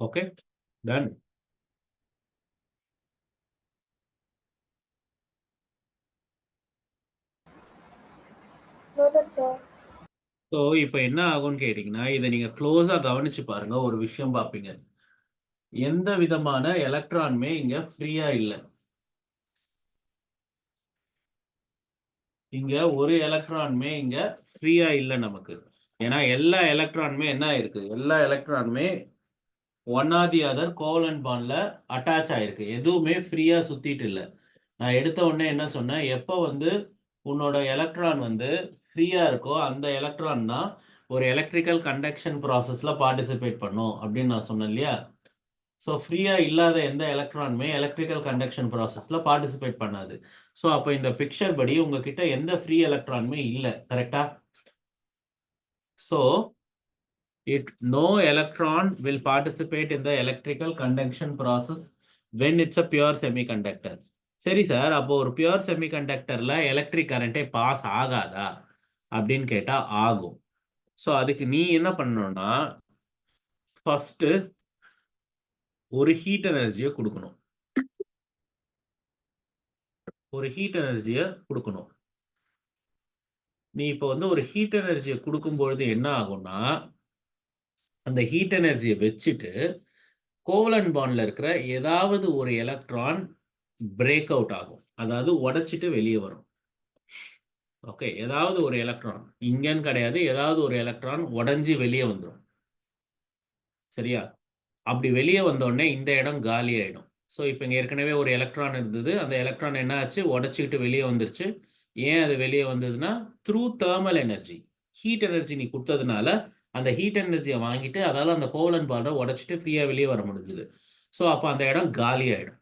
Okay? Done. Noted, sir. So இப்போ என்ன ஆகும்னு கேட்டிங்கன்னா, இதை நீங்க க்ளோஸா கவனிச்சு பாருங்க. ஒரு விஷயம் பார்ப்பீங்க. எந்த விதமான எலக்ட்ரானுமே இங்க ஃப்ரீயா இல்லை. இங்க ஒரு எலக்ட்ரானுமே இங்க ஃப்ரீயா இல்லை நமக்கு. ஏன்னா எல்லா எலக்ட்ரானுமே என்ன இருக்கு? எல்லா எலக்ட்ரானுமே one or the other covalent பாண்ட்ல அட்டாச் ஆயிருக்கு. எதுவுமே ஃப்ரீயா சுத்திட்டு இல்லை. நான் எடுத்த உடனே என்ன சொன்னேன்? எப்போ உன்னோட எலக்ட்ரான் ஃப்ரீயா இருக்கோ அந்த எலக்ட்ரான் தான் ஒரு எலக்ட்ரிக்கல் கண்டக்ஷன் ப்ராசஸ்ல பார்ட்டிசிபேட் பண்ணும் அப்படின்னு நான் சொன்னேன் இல்லையா? ஸோ ஃப்ரீயா இல்லாத எந்த எலக்ட்ரானுமே எலக்ட்ரிக்கல் கண்டக்ஷன் ப்ராசஸ்ல பார்ட்டிசிபேட் பண்ணாது. ஸோ அப்போ இந்த பிக்சர் படி உங்ககிட்ட எந்த ஃப்ரீ எலக்ட்ரானுமே இல்லை. கரெக்டா? So no electron will participate in the electrical conduction process when it's a pure semiconductor. சரி சார், அப்போ ஒரு பியூர் செமிகண்டக்டர்ல எலக்ட்ரிக் கரண்டே பாஸ் ஆகாதா அப்படின்னு கேட்டா ஆகும். ஸோ அதுக்கு நீ என்ன பண்ணணும்னா, ஃபர்ஸ்ட் ஒரு ஹீட் எனர்ஜியை கொடுக்கணும். நீ இப்போ ஒரு ஹீட் எனர்ஜியை கொடுக்கும்பொழுது என்ன ஆகும்னா, அந்த ஹீட் எனர்ஜியை வச்சுட்டு கோவலன்ட் பாண்ட்ல இருக்கிற ஏதாவது ஒரு எலக்ட்ரான் பிரேக் அவுட் ஆகும். அதாவது உடைச்சிட்டு வெளியே வரும். ஓகே, ஏதாவது ஒரு எலக்ட்ரான், இங்கன்னு கிடையாது, ஏதாவது ஒரு எலக்ட்ரான் உடைஞ்சி வெளியே வந்துடும். சரியா? அப்படி வெளியே வந்தோடனே இந்த இடம் காலி ஆயிடும். ஸோ இப்போ இங்கே ஏற்கனவே ஒரு எலக்ட்ரான் இருந்தது. அந்த எலக்ட்ரான் என்ன ஆச்சு? உடைச்சிக்கிட்டு வெளியே வந்துருச்சு. ஏன் அது வெளியே வந்ததுன்னா, through thermal energy, heat energy நீ கொடுத்ததுனால அந்த ஹீட் எனர்ஜியை வாங்கிட்டு அதால அந்த கோவலன்ட் பாண்டை உடைச்சிட்டு ஃப்ரீயா வெளியே வர முடிஞ்சது. ஸோ அப்போ அந்த இடம் காலி ஆயிடும்.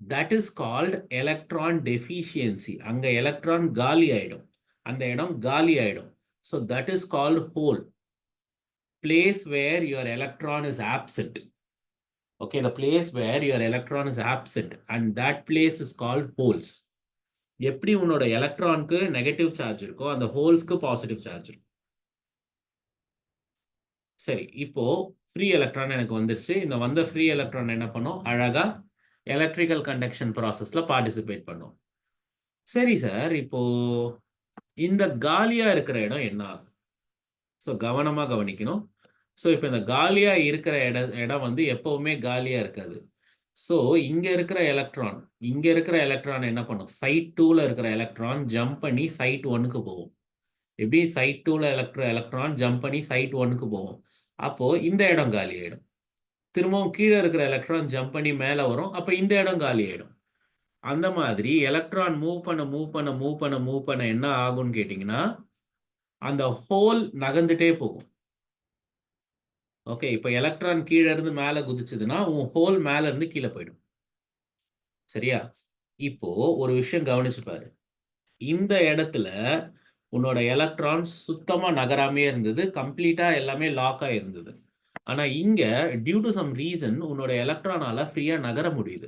That is called electron deficiency. அங்க எலக்ட்ரான் காலி ஆயிடும், அந்த இடம் காலி ஆயிடும். So that is called whole, place where your electron is absent. Okay, the place where your electron is absent, and that place is called holes. எப்படி உன்னோட எலக்ட்ரானுக்கு negative charge இருக்கோ அந்த ஹோல்ஸ்க்கு பாசிட்டிவ் சார்ஜ் இருக்கும். சரி, இப்போ ஃப்ரீ எலக்ட்ரான் எனக்கு வந்துருச்சு. இந்த வந்த ஃப்ரீ எலக்ட்ரான் என்ன பண்ணும்? அழகா எலக்ட்ரிக்கல் கண்டக்ஷன் ப்ராசஸ்ல பார்ட்டிசிபேட் பண்ணும். சரி சார், இப்போ இந்த காலியா இருக்கிற இடம் என்ன ஆகும்? ஸோ கவனமா கவனிக்கணும். ஸோ இப்போ இந்த காலியா இருக்கிற இடம் எப்பவுமே காலியா இருக்காது. ஸோ இங்க இருக்கிற எலக்ட்ரான் என்ன பண்ணும்? சைட் 2ல இருக்கிற எலக்ட்ரான் ஜம்ப் பண்ணி சைட் 1க்கு போகும். எப்படி? சைட் 2ல எலக்ட்ரான் ஜம்ப் பண்ணி சைட் 1க்கு போகும். அப்போ இந்த இடம் காலி ஆயிடும். திரும்பவும் கீழே இருக்கிற எலக்ட்ரான் ஜம்ப் பண்ணி மேலே வரும். அப்போ இந்த இடம் காலி ஆயிடும். அந்த மாதிரி எலக்ட்ரான் மூவ் பண்ண என்ன ஆகும்னு கேட்டிங்கன்னா, அந்த ஹோல் நகர்ந்துட்டே போகும். ஓகே, இப்போ எலக்ட்ரான் கீழே இருந்து மேலே குதிச்சதுன்னா உன் ஹோல் மேல இருந்து கீழே போயிடும். சரியா? இப்போ ஒரு விஷயம் கவனிச்சு பாரு. இந்த இடத்துல உன்னோட எலக்ட்ரான் சுத்தமா நகராமே இருந்தது, கம்ப்ளீட்டா எல்லாமே லாக் ஆயிருந்தது. ஆனா இங்க டியூ டு சம் ரீசன் உன்னோட எலக்ட்ரானால ஃப்ரீயா நகர முடியுது.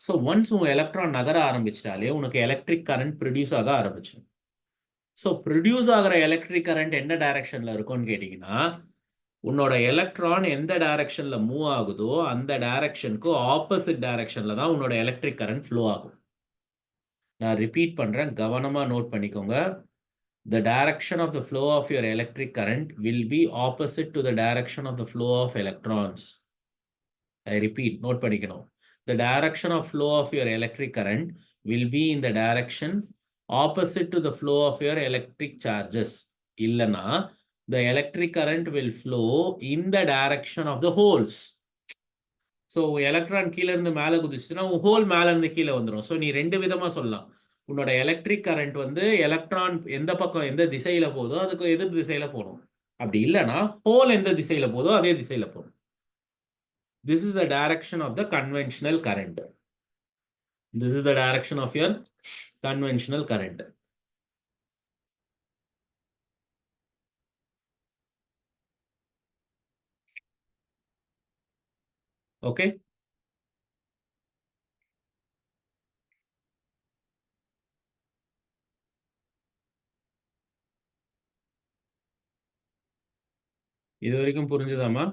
ஸோ ஒன்ஸ் உன் எலக்ட்ரான் நகர ஆரம்பிச்சிட்டாலே உனக்கு எலக்ட்ரிக் கரண்ட் ப்ரொடியூஸ் ஆக ஆரம்பிச்சிடும். ஸோ ப்ரொடியூஸ் ஆகிற எலக்ட்ரிக் கரண்ட் எந்த டைரக்ஷன்ல இருக்கும்னு கேட்டிங்கன்னா, உன்னோட எலக்ட்ரான் எந்த டைரக்ஷன்ல மூவ் ஆகுதோ அந்த டைரக்ஷனுக்கு ஆப்போசிட் டைரக்ஷன்ல தான் உன்னோட எலக்ட்ரிக் கரண்ட் ஃப்ளோ ஆகும். நான் ரிப்பீட் பண்றேன், கவனமா நோட் பண்ணிக்கோங்க. The direction of the flow of your electric current will be opposite to the direction of the flow of electrons. I repeat, note பண்ணிக்கணும். The direction of flow of your electric current will be in the direction opposite to the flow of your electric charges. இல்லனா the electric current will flow in the direction of the holes. So electron கீழே இருந்து மேலே குதிச்சுன்னா whole மேலே இருந்து கீழே வந்துடும். So நீ ரெண்டு விதமாக சொல்லலாம். உன்னோட எலக்ட்ரிக் கரண்ட் வந்து எலக்ட்ரான் எந்த பக்கம் எந்த திசையில் போதோ அதுக்கு எதிர் திசையில் போகணும். அப்படி இல்லைன்னா ஹோல் எந்த திசையில் போதோ அதே திசையில் போகணும். This is the direction of the conventional current. This is the direction of your conventional current. Okay. இது வரைக்கும் புரிஞ்சுதாமா?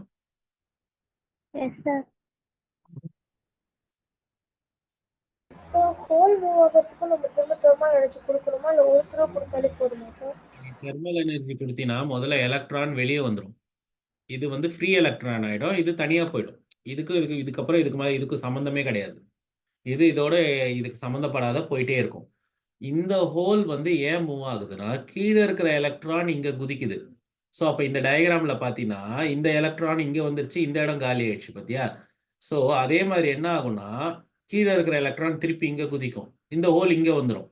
Yes sir. Sir hole move ஆகிறதுக்கு நம்ம திரும்ப தெர்மல் எனர்ஜி கொடுக்கணுமா இல்லை ஒரு தடவை கொடுத்தாலே போதுமா சார்? தெர்மல் எனர்ஜி கொடுத்தீங்கன்னா முதல்ல எலக்ட்ரான் வெளியே வந்துடும். இது வந்து ஃப்ரீ எலக்ட்ரான் ஆகிடும். இது தனியாக போயிடும். இதுக்கப்புறம் இதுக்கு மேலே இதுக்கு சம்மந்தமே கிடையாது. இது இதோட இதுக்கு சம்மந்தப்படாத போயிட்டே இருக்கும். இந்த ஹோல் வந்து ஏன் மூவ் ஆகுதுன்னா கீழே இருக்கிற எலக்ட்ரான் இங்கே குதிக்குது. ஸோ அப்போ இந்த டயக்ராமில் பார்த்தீங்கன்னா இந்த எலக்ட்ரான் இங்கே வந்துருச்சு, இந்த இடம் காலி ஆயிடுச்சு பார்த்தியா? ஸோ அதே மாதிரி என்ன ஆகும்னா கீழே இருக்கிற எலக்ட்ரான் திருப்பி இங்கே குதிக்கும், இந்த ஹோல் இங்கே வந்துடும்.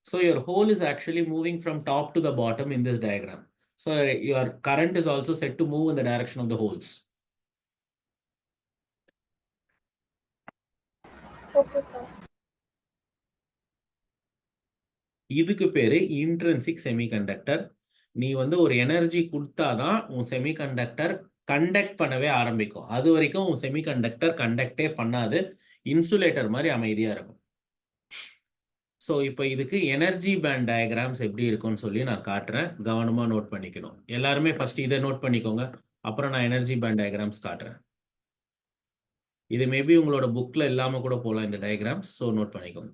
So your hole is actually moving from top to the bottom in this diagram. So your current is also set to move in the direction of the holes. Okay sir. இதுக்கு பேரு intrinsic semiconductor. நீ வந்து ஒரு energy கொடுத்தாதான் உன் semiconductor conduct பண்ணவே ஆரம்பிக்கும். அது வரைக்கும் உன் செமிகண்டக்டர் கண்டக்டே பண்ணாது, இன்சுலேட்டர் மாதிரி அமைதியா இருக்கும். ஸோ இப்போ இதுக்கு எனர்ஜி பேண்ட் டயக்ராம்ஸ் எப்படி இருக்கும்னு சொல்லி நான் காட்டுறேன், கவனமா நோட் பண்ணிக்கணும். எல்லாருமே ஃபர்ஸ்ட் இதை நோட் பண்ணிக்கோங்க, அப்புறம் நான் எனர்ஜி பேண்ட் டயக்ராம்ஸ் காட்டுறேன். இது மேபி உங்களோட புக்ல இல்லாம கூட போகலாம் இந்த டயக்ராம்ஸ், ஸோ நோட் பண்ணிக்கோங்க.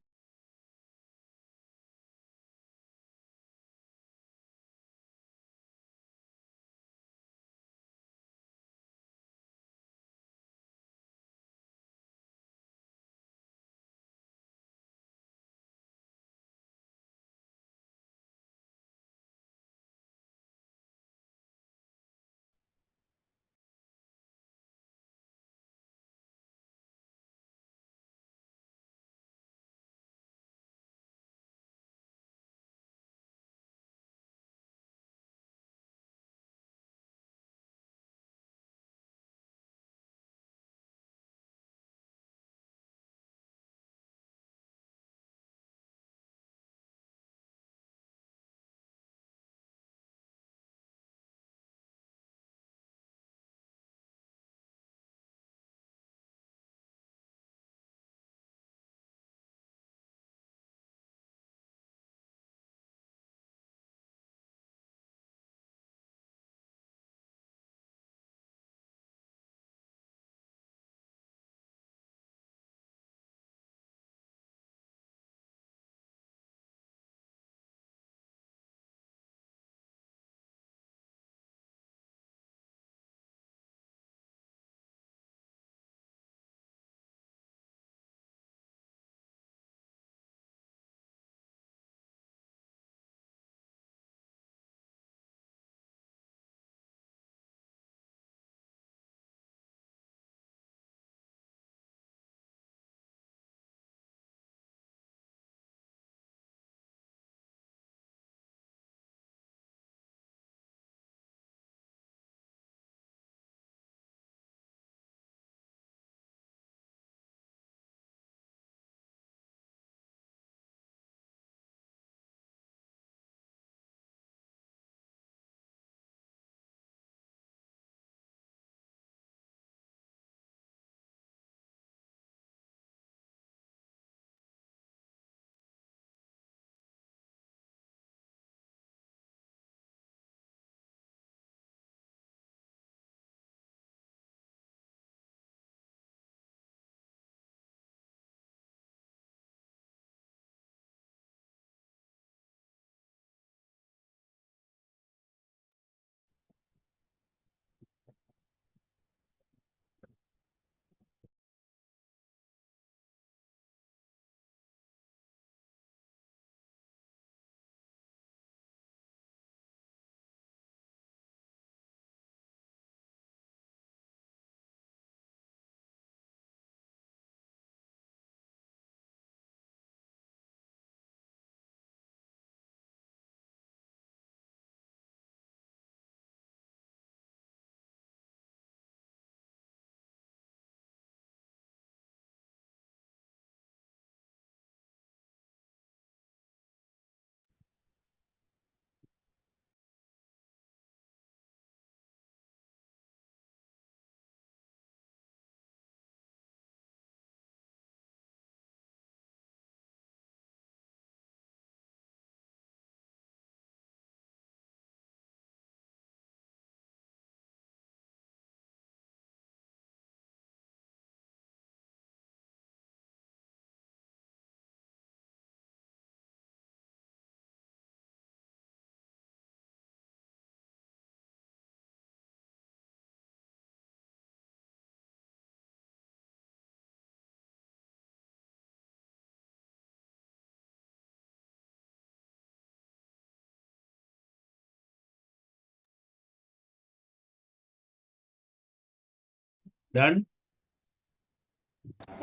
Done.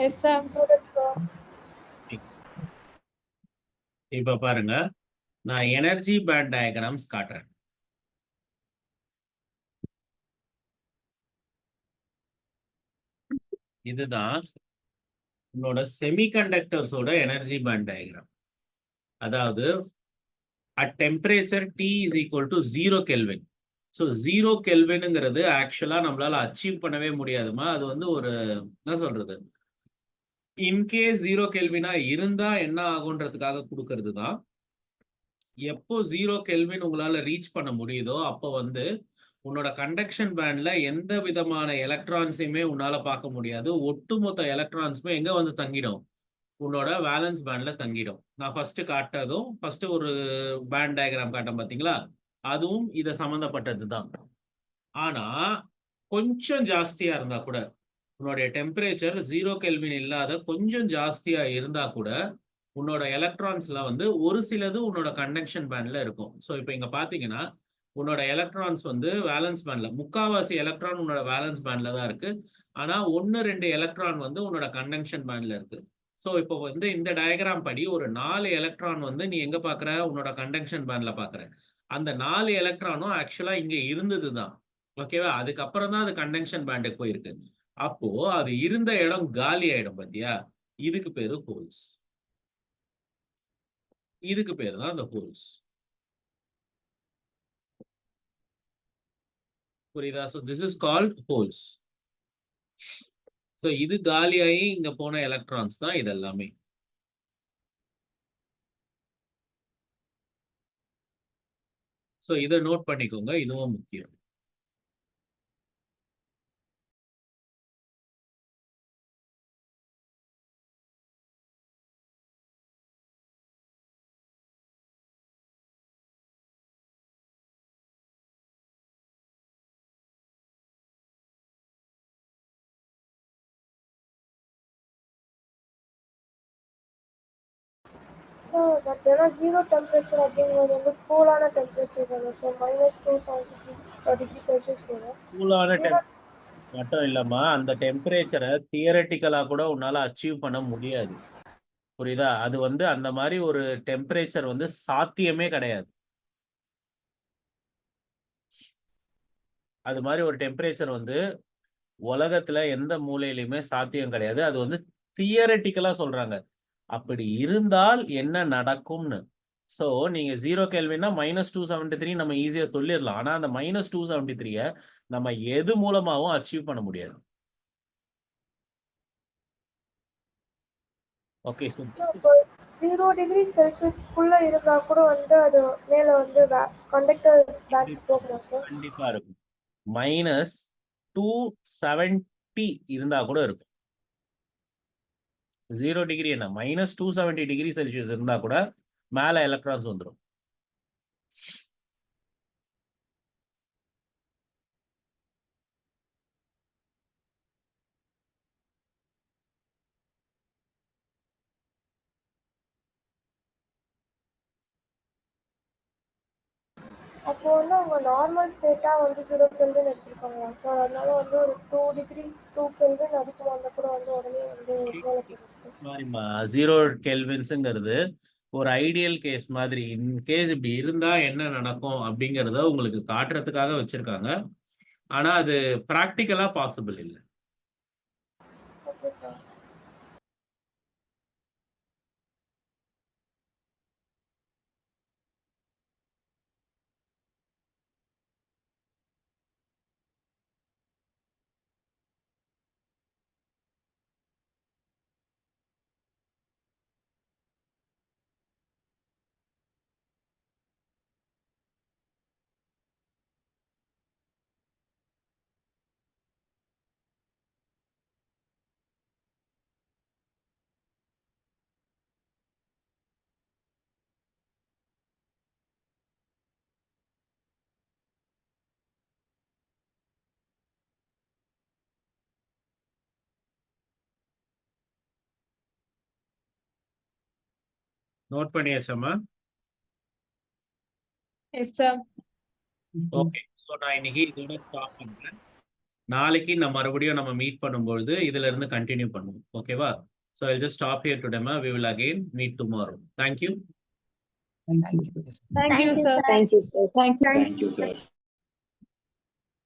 Yes sir. noted sir. இப்ப பாருங்க, நான் எனர்ஜி பேண்ட் டயக்ராம்ஸ் காட்டுறேன். இதுதான் உன்னோட செமிகண்டக்டர்ஸோட எனர்ஜி பேண்ட் டயக்ராம். அதாவது at temperature T is equal to 0 Kelvin. So 0 கெல்வினுங்கிறது ஆக்சுவலா நம்மளால அச்சீவ் பண்ணவே முடியாதுமா. அது வந்து ஒரு என்ன சொல்றது, இன்கேஸ் 0 கெல்வினா இருந்தா என்ன ஆகுன்றதுக்காக கொடுக்கறது தான். எப்போ 0 கெல்வின் உங்களால ரீச் பண்ண முடியுதோ அப்போ வந்து உன்னோட கண்டக்ஷன் பேண்ட்ல எந்த விதமான எலக்ட்ரான்ஸையுமே உன்னால பார்க்க முடியாது. ஒட்டுமொத்த எலக்ட்ரான்ஸுமே எங்க வந்து தங்கிடும், உன்னோட வேலன்ஸ் பேண்ட்ல தங்கிடும். நான் ஃபர்ஸ்ட் ஒரு பேண்ட் டயக்ராம் காட்டேன் பாத்தீங்களா, அதுவும் இதை சம்மந்தப்பட்டது தான். ஆனா கொஞ்சம் ஜாஸ்தியா இருந்தா கூட, உன்னுடைய டெம்பரேச்சர் 0 கெல்வின் இல்லாத கொஞ்சம் ஜாஸ்தியா இருந்தா கூட உன்னோட எலக்ட்ரான்ஸ்ல வந்து ஒரு சிலது உன்னோட கண்டக்ஷன் பேண்ட்ல இருக்கும். ஸோ இப்போ இங்க பாத்தீங்கன்னா உன்னோட எலக்ட்ரான்ஸ் வந்து வேலன்ஸ் பேண்ட்ல, முக்காவாசி எலக்ட்ரான் உன்னோட வேலன்ஸ் பேண்ட்ல தான் இருக்கு. ஆனா 1-2 எலக்ட்ரான் வந்து உன்னோட கண்டக்ஷன் பேண்ட்ல இருக்கு. ஸோ இப்போ வந்து இந்த டயக்ராம் படி ஒரு 4 எலக்ட்ரான் வந்து நீ எங்க பாக்குற, உன்னோட கண்டக்ஷன் பேண்ட்ல பாக்குற. அந்த 4 எலக்ட்ரானும் ஆக்சுவலா இங்க இருந்தது தான், ஓகேவா? அதுக்கப்புறம் தான் அது கண்டக்ஷன் பேண்டுக்கு போயிருக்கு. அப்போ அது இருந்த இடம் காலி ஆயிடும் பாத்தியா, இதுக்கு பேரு ஹோல்ஸ். இதுக்கு பேரு தான் அந்த ஹோல்ஸ். புரியுதா? So this is called holes. So இது காலியாகி இங்க போன எலக்ட்ரான்ஸ் தான் இது எல்லாமே. ஸோ இதை நோட் பண்ணிக்கோங்க, இதுவும் முக்கியம். ஸோ பட் ஏன்னா ஜீரோ டெம்பரேச்சர் அப்படிங்கிறது வந்து கூலான டெம்பரேச்சர் தானே ஸோ -273 டிகிரி செல்சியஸ் வரும். கூலான ஜீரோ மட்டும் இல்லம்மா, அந்த டெம்பரேச்சரை தியரட்டிக்கலா கூட உன்னால அச்சீவ் பண்ண முடியாது. புரியுதா? அது வந்து அந்த மாதிரி ஒரு டெம்பரேச்சர் வந்து சாத்தியமே கிடையாது. அது மாதிரி ஒரு டெம்பரேச்சர் வந்து உலகத்துல எந்த மூலையிலுமே சாத்தியம் கிடையாது. அது வந்து தியரட்டிக்கலா சொல்றாங்க. அப்படி இருந்தால் என்ன நடக்கும்னு. ஸோ நீங்க 0 கெல்வின்னா -273 நம்ம ஈஸியா சொல்லிடலாம். ஆனா அந்த -273 நம்ம எது மூலமாவும் அச்சீவ் பண்ண முடியாது. ஓகே, ஸோ இப்போ 0 டிகிரி செல்சியஸ்க்குள்ள இருந்தா கூட வந்து அது மேல வந்து கண்டக்டர் பேக் போகலாம் சார். கண்டிப்பா இருக்கும். -270 இருந்தா கூட இருக்கும். 0 டிகிரி என்ன, -270 டிகிரி செல்சியஸ் இருந்தா கூட மேல எலக்ட்ரான்ஸ் வந்துடும். அப்போ வந்து அவங்க நார்மல் ஸ்டேட்டா வந்து 0 கெல்வின் எடுத்திருக்காங்களா சார்? அதனால வந்து ஒரு 2 கெல்வின் அதுக்கு வந்தா கூட வந்து உடனே வந்து மேலே போயிருக்கு. சாரிம்மா, 0 கெல்வின்ஸுங்கிறது ஒரு ஐடியல் கேஸ் மாதிரி. இன் கேஸ் இப்படி இருந்தா என்ன நடக்கும் அப்படிங்கிறத உங்களுக்கு காட்டுறதுக்காக வச்சிருக்காங்க. ஆனா அது பிராக்டிக்கலா பாசிபிள் இல்லை. Okay sir. நோட் பண்ணியாச்சம்மா? Yes sir. ஓகே, ஸோ நான் இன்னைக்கு இதோட ஸ்டாப் பண்றேன். நாளைக்கு நம்ம மறுபடியும் நம்ம மீட் பண்ணும்பொழுது இதுல இருந்து கண்டினியூ பண்ணுவோம். ஓகேவா? So I'll just stop here to demo. We will again meet tomorrow. Thank you. Thank you. Thank you, sir. Thank you, sir.